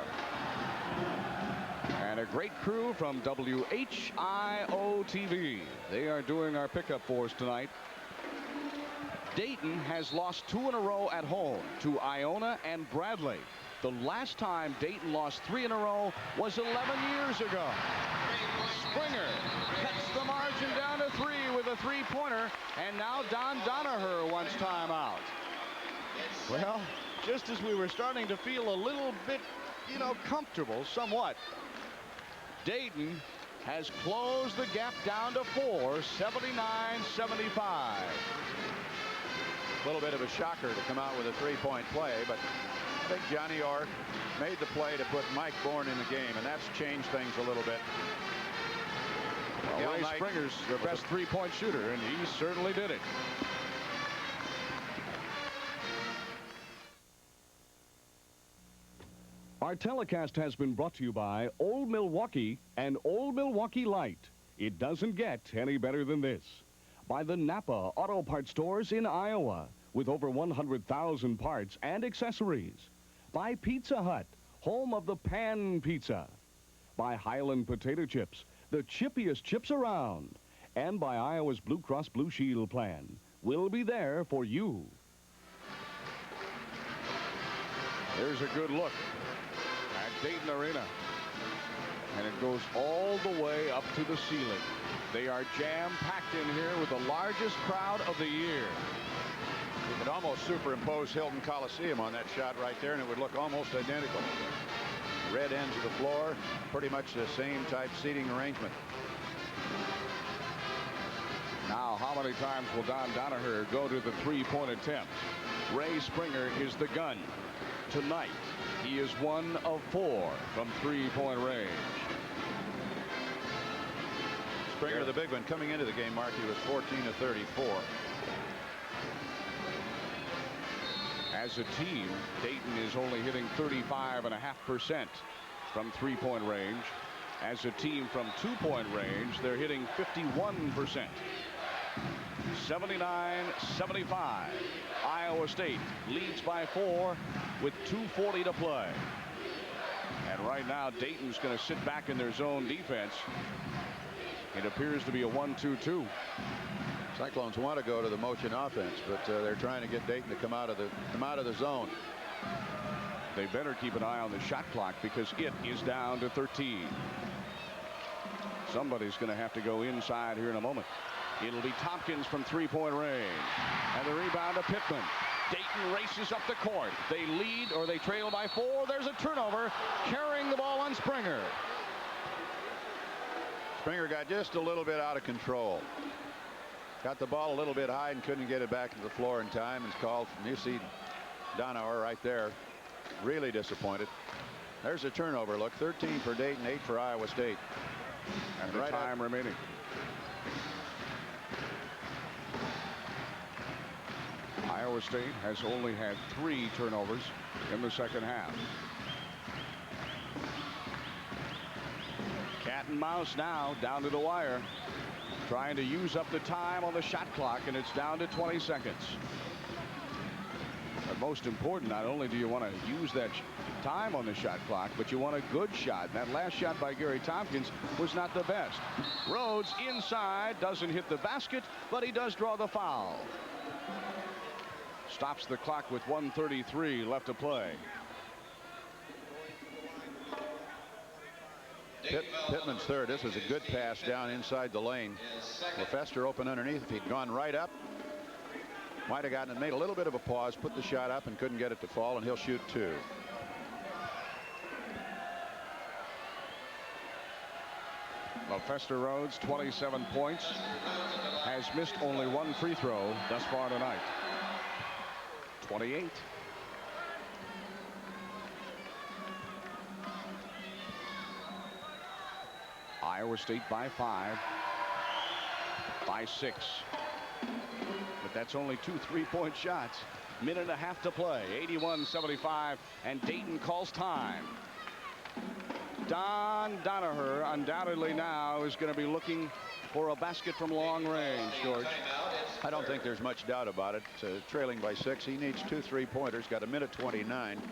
And a great crew from WHIO-TV. They are doing our pickup for us tonight. Dayton has lost 2 in a row at home to Iona and Bradley. The last time Dayton lost 3 in a row was 11 years ago. Springer cuts the margin down to 3 with a 3-pointer, and now Don Donaher wants timeout. Well, just as we were starting to feel a little bit, comfortable somewhat, Dayton has closed the gap down to 4, 79-75. A little bit of a shocker to come out with a 3-point play, but I think Johnny Orr made the play to put Mike Bourne in the game, and that's changed things a little bit. Well, Ray Springer's their best 3-point shooter, and he certainly did it. Our telecast has been brought to you by Old Milwaukee and Old Milwaukee Light. It doesn't get any better than this. By the Napa Auto Parts Stores in Iowa, with over 100,000 parts and accessories. By Pizza Hut, home of the Pan Pizza. By Highland Potato Chips, the chippiest chips around. And by Iowa's Blue Cross Blue Shield plan. We'll be there for you. There's a good look at Dayton Arena. And it goes all the way up to the ceiling. They are jam-packed in here with the largest crowd of the year. You could almost superimpose Hilton Coliseum on that shot right there, and it would look almost identical. Red ends of the floor, pretty much the same type seating arrangement. Now, how many times will Don Donaher go to the 3-point attempt? Ray Springer is the gun. Tonight, he is 1 of 4 from 3-point range. Springer, the big one, coming into the game, Mark, he was 14 of 34. As a team, Dayton is only hitting 35.5% from 3-point range. As a team from 2-point range, they're hitting 51%. 79-75. Iowa State leads by 4 with 2:40 to play. And right now, Dayton's going to sit back in their zone defense. It appears to be a 1-2-2. Cyclones want to go to the motion offense, but they're trying to get Dayton to come out of the zone. They better keep an eye on the shot clock because it is down to 13. Somebody's going to have to go inside here in a moment. It'll be Tompkins from 3-point range. And the rebound to Pittman. Dayton races up the court. They lead, or they trail by 4. There's a turnover, carrying the ball on Springer. Springer got just a little bit out of control. Got the ball a little bit high and couldn't get it back to the floor in time. It's called from, you see Donaher right there. Really disappointed. There's a turnover. Look, 13 for Dayton, 8 for Iowa State. And the time remaining. Iowa State has only had 3 turnovers in the second half. Cat and mouse now down to the wire. Trying to use up the time on the shot clock, and it's down to 20 seconds. But most important, not only do you want to use that time on the shot clock, but you want a good shot. That last shot by Gary Tompkins was not the best. Rhodes inside, doesn't hit the basket, but he does draw the foul. Stops the clock with 1:33 left to play. Pittman's third. This is a good pass down inside the lane. Lefester open underneath. If he'd gone right up, might have gotten it, made a little bit of a pause, put the shot up and couldn't get it to fall, and he'll shoot 2. Lefester Rhodes, 27 points, has missed only 1 free throw thus far tonight. 28. Iowa State by 5. By 6. But that's only 2 3-point shots. Minute and a half to play. 81-75, and Dayton calls time. Don Donaher undoubtedly now is going to be looking for a basket from long range, George. I don't think there's much doubt about it. Trailing by 6. He needs 2 3-pointers. Got a minute 29.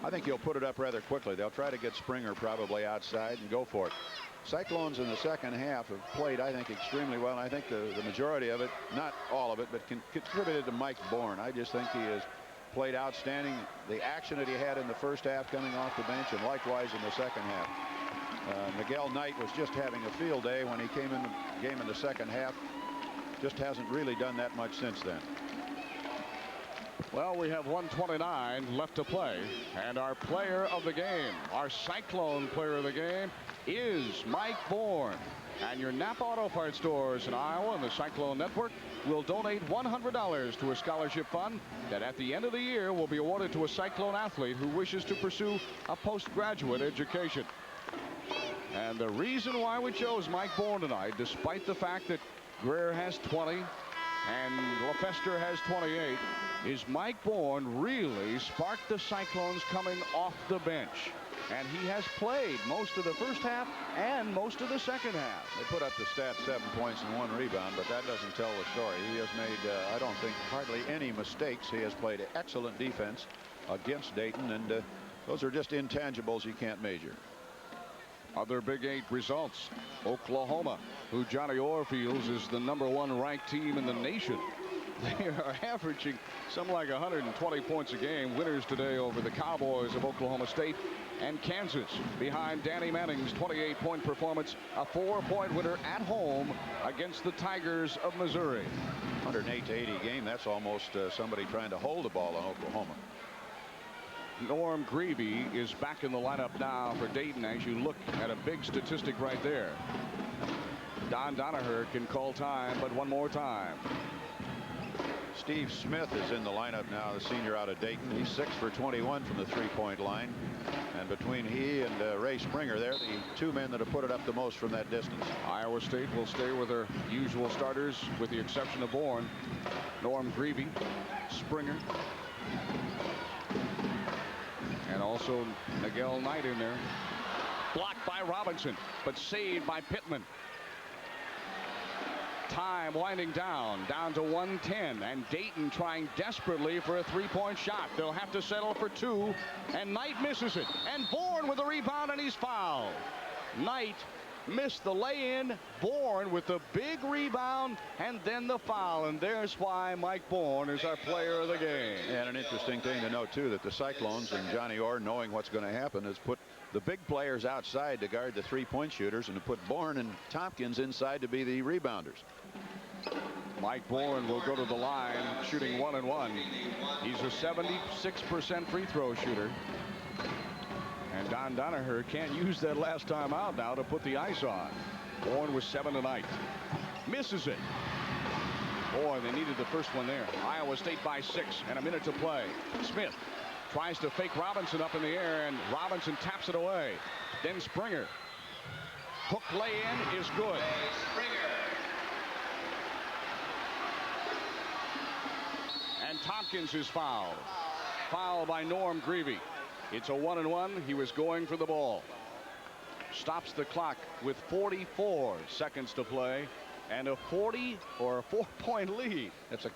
I think he'll put it up rather quickly. They'll try to get Springer probably outside and go for it. Cyclones in the second half have played, I think, extremely well. And I think the majority of it, not all of it, but contributed to Mike Bourne. I just think he has played outstanding. The action that he had in the first half coming off the bench, and likewise in the second half. Miguel Knight was just having a field day when he came in the game in the second half. Just hasn't really done that much since then. Well, we have 1:29 left to play, and our player of the game, our Cyclone player of the game, is Mike Bourne. And your Napa Auto Parts stores in Iowa and the Cyclone Network will donate $100 to a scholarship fund that at the end of the year will be awarded to a Cyclone athlete who wishes to pursue a postgraduate education. And the reason why we chose Mike Bourne tonight, despite the fact that Greer has 20 and LaFester has 28, is Mike Bourne really sparked the Cyclones coming off the bench. And he has played most of the first half and most of the second half. They put up the stat 7 points and 1 rebound, but that doesn't tell the story. He has made, I don't think, hardly any mistakes. He has played excellent defense against Dayton, and those are just intangibles you can't measure. Other Big 8 results. Oklahoma, who Johnny Orr feels is the #1 ranked team in the nation. They are averaging something like 120 points a game. Winners today over the Cowboys of Oklahoma State. And Kansas behind Danny Manning's 28-point performance. A 4-point winner at home against the Tigers of Missouri. 108-80 game. That's almost somebody trying to hold the ball on Oklahoma. Norm Greavy is back in the lineup now for Dayton as you look at a big statistic right there. Don Donaher can call time, but one more time. Steve Smith is in the lineup now, the senior out of Dayton. He's 6 for 21 from the 3-point line. And between he and Ray Springer, they're the 2 men that have put it up the most from that distance. Iowa State will stay with their usual starters with the exception of Bourne. Norm Greavy, Springer, and also Miguel Knight in there. Blocked by Robinson, but saved by Pittman. Time winding down to 1:10, and Dayton trying desperately for a 3-point shot. They'll have to settle for 2, and Knight misses it. And Bourne with the rebound, and he's fouled. Knight missed the lay-in. Bourne with the big rebound, and then the foul. And there's why Mike Bourne is our player of the game. And an interesting thing to note, too, that the Cyclones and Johnny Orr, knowing what's going to happen, has put the big players outside to guard the 3-point shooters and to put Bourne and Tompkins inside to be the rebounders. Mike Bourne will go to the line shooting 1 and 1. He's a 76% free throw shooter. And Don Donaher can't use that last time out now to put the ice on. Bourne was 7 tonight. Misses it. Boy, they needed the first one there. Iowa State by 6 and a minute to play. Smith tries to fake Robinson up in the air, and Robinson taps it away. Then Springer. Hook lay-in is good. And Tompkins is fouled. Foul by Norm Greavy. It's a 1 and 1. He was going for the ball. Stops the clock with 44 seconds to play. And a 40 or a 4-point lead. That's a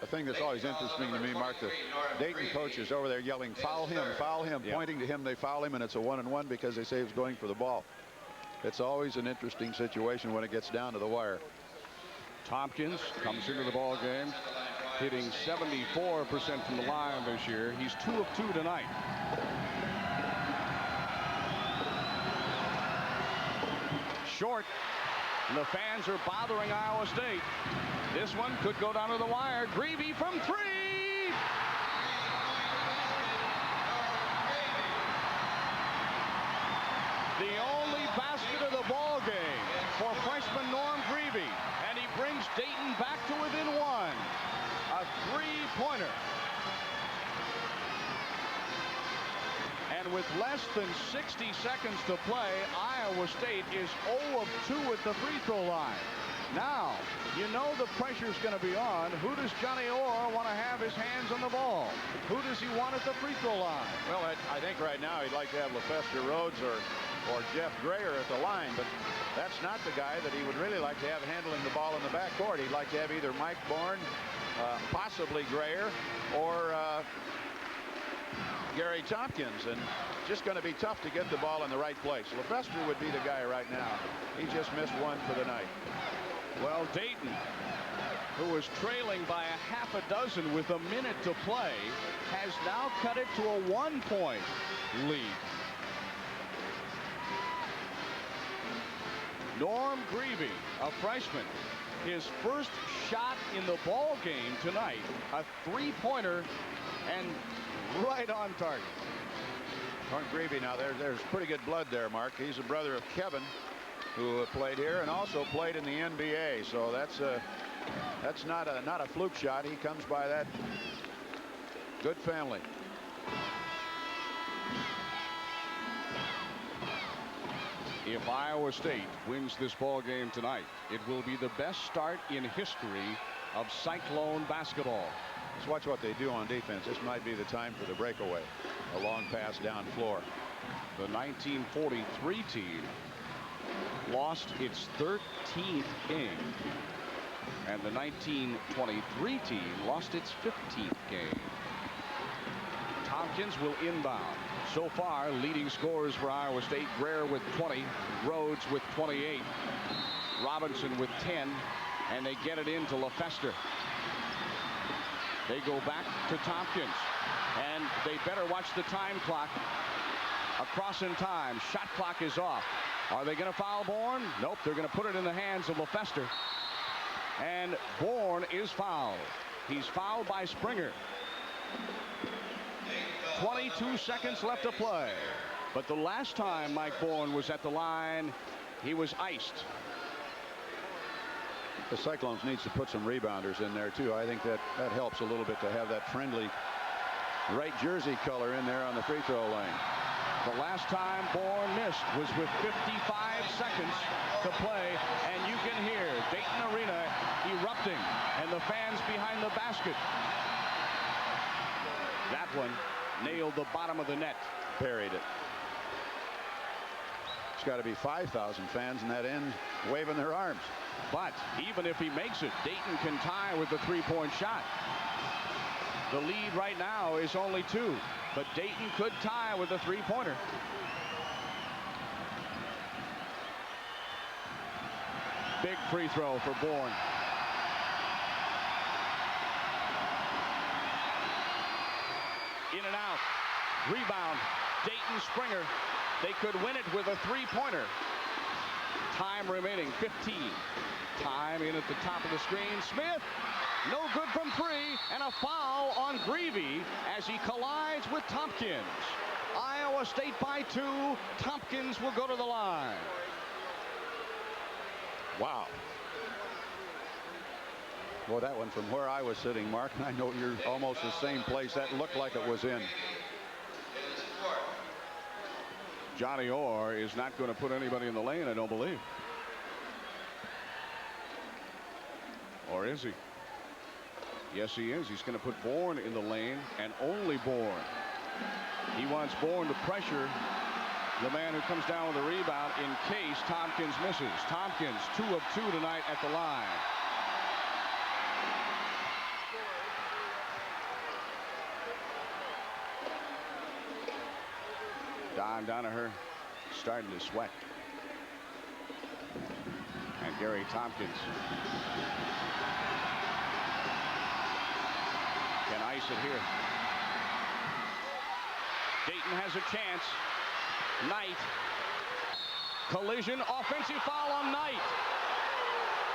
thing that's always interesting to me, Mark. The Dayton coach is over there yelling, foul him, yep. Pointing to him, they foul him, and it's a 1 and 1 because they say he's going for the ball. It's always an interesting situation when it gets down to the wire. Tompkins comes into the ball game, hitting 74% from the line this year. He's 2 of 2 tonight. Short. And the fans are bothering Iowa State. This one could go down to the wire. Greavy from 3. The only basket of the ball game for freshman Norm Greavy. And he brings Dayton back to within 1. A 3-pointer. And with less than 6 60 seconds to play. Iowa State is 0 of 2 at the free throw line. Now, you know the pressure's going to be on. Who does Johnny Orr want to have his hands on the ball? Who does he want at the free throw line? Well, I think right now he'd like to have LaFester Rhodes or Jeff Grayer at the line, but that's not the guy that he would really like to have handling the ball in the backcourt. He'd like to have either Mike Bourne, possibly Grayer, or Gary Tompkins, and just going to be tough to get the ball in the right place. LaFester would be the guy right now. He just missed one for the night. Well, Dayton, who was trailing by a half a dozen with a minute to play, has now cut it to a 1-point lead. Norm Greavy, a freshman, his first shot in the ball game tonight, a three-pointer, and right on target. Norm Greavy, now there's pretty good blood there, Mark. He's a brother of Kevin, who played here and also played in the NBA. So that's not a fluke shot. He comes by that good family. If Iowa State wins this ball game tonight, it will be the best start in history of Cyclone basketball. Let's watch what they do on defense. This might be the time for the breakaway. A long pass down floor. The 1943 team lost its 13th game, and the 1923 team lost its 15th game. Tompkins will inbound. So far, leading scorers for Iowa State: Grayer with 20, Rhodes with 28, Robinson with 10, and they get it into LaFester. They go back to Tompkins, and they better watch the time clock. Across in time, shot clock is off. Are they going to foul Bourne? Nope, they're going to put it in the hands of LaFester. And Bourne is fouled. He's fouled by Springer. 22 seconds left to play. But the last time Mike Bourne was at the line, he was iced. The Cyclones needs to put some rebounders in there too. I think that helps a little bit to have that friendly right jersey color in there on the free throw line. The last time Bourne missed was with 55 seconds to play, and you can hear Dayton Arena erupting and the fans behind the basket. That one nailed the bottom of the net. Buried it. It's got to be 5,000 fans in that end waving their arms. But even if he makes it, Dayton can tie with the three-point shot. The lead right now is only 2, but Dayton could tie with a three-pointer. Big free throw for Bourne. In and out. Rebound. Dayton Springer. They could win it with a three-pointer. Time remaining 15. Time in at the top of the screen. Smith, no good from 3, and a foul on Greavy as he collides with Tompkins. Iowa State by 2. Tompkins will go to the line. Wow. Well, that one from where I was sitting, Mark, and I know you're almost the same place. That looked like it was in. Johnny Orr is not going to put anybody in the lane, I don't believe. Or is he? Yes, he is. He's going to put Bourne in the lane, and only Bourne. He wants Bourne to pressure the man who comes down with a rebound in case Tompkins misses. Tompkins 2 of 2 tonight at the line. Don Donaher starting to sweat. And Gary Tompkins can ice it here. Dayton has a chance. Knight. Collision. Offensive foul on Knight.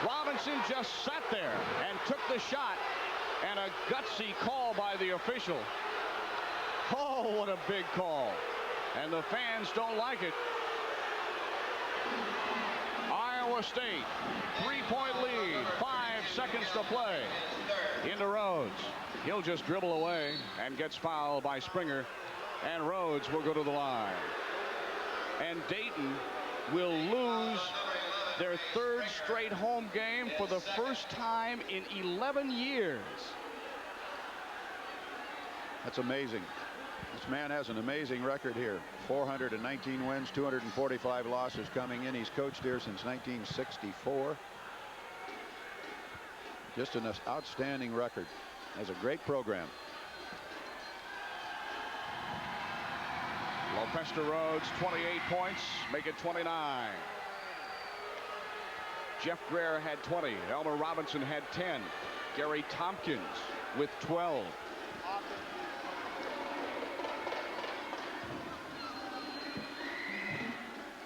Robinson just sat there and took the shot. And a gutsy call by the official. Oh, what a big call. And the fans don't like it. Iowa State, 3-point lead, 5 seconds to play. Into Rhodes. He'll just dribble away and gets fouled by Springer. And Rhodes will go to the line. And Dayton will lose their third straight home game for the first time in 11 years. That's amazing. This man has an amazing record here. 419 wins, 245 losses coming in. He's coached here since 1964. Just an outstanding record. Has a great program. Lopester Rhodes, 28 points, make it 29. Jeff Greer had 20. Elmer Robinson had 10. Gary Tompkins with 12.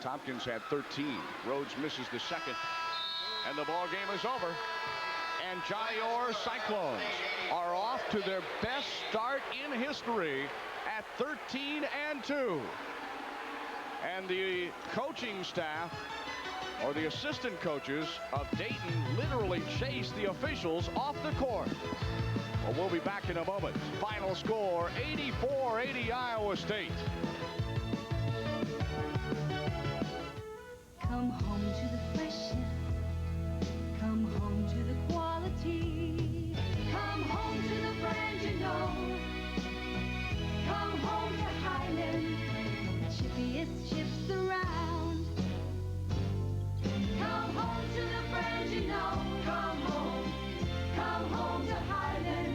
Tompkins had 13. Rhodes misses the second. And the ball game is over. And Johnny Orr's Cyclones are off to their best start in history at 13-2. And the coaching staff, or the assistant coaches of Dayton, literally chased the officials off the court. Well, we'll be back in a moment. Final score, 84-80 Iowa State. Come home to the freshness. Come home to the quality. Come home to the brand you know. Come home to Highland. Chippiest chips around. Come home to the brand you know. Come home. Come home to Highland.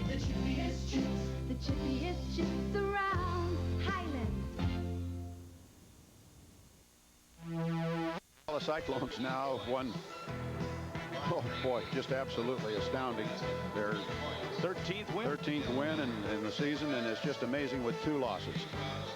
The chippiest chips. The chippiest chips around. Highland. The Cyclones now won. Oh boy, just absolutely astounding. Their 13th win. 13th win in the season, and it's just amazing with 2 losses.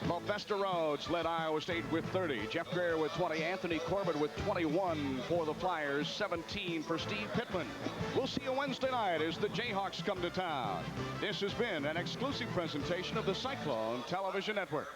Lopester Rhodes led Iowa State with 30. Jeff Greer with 20. Anthony Corbett with 21 for the Flyers. 17 for Steve Pittman. We'll see you Wednesday night as the Jayhawks come to town. This has been an exclusive presentation of the Cyclone Television Network.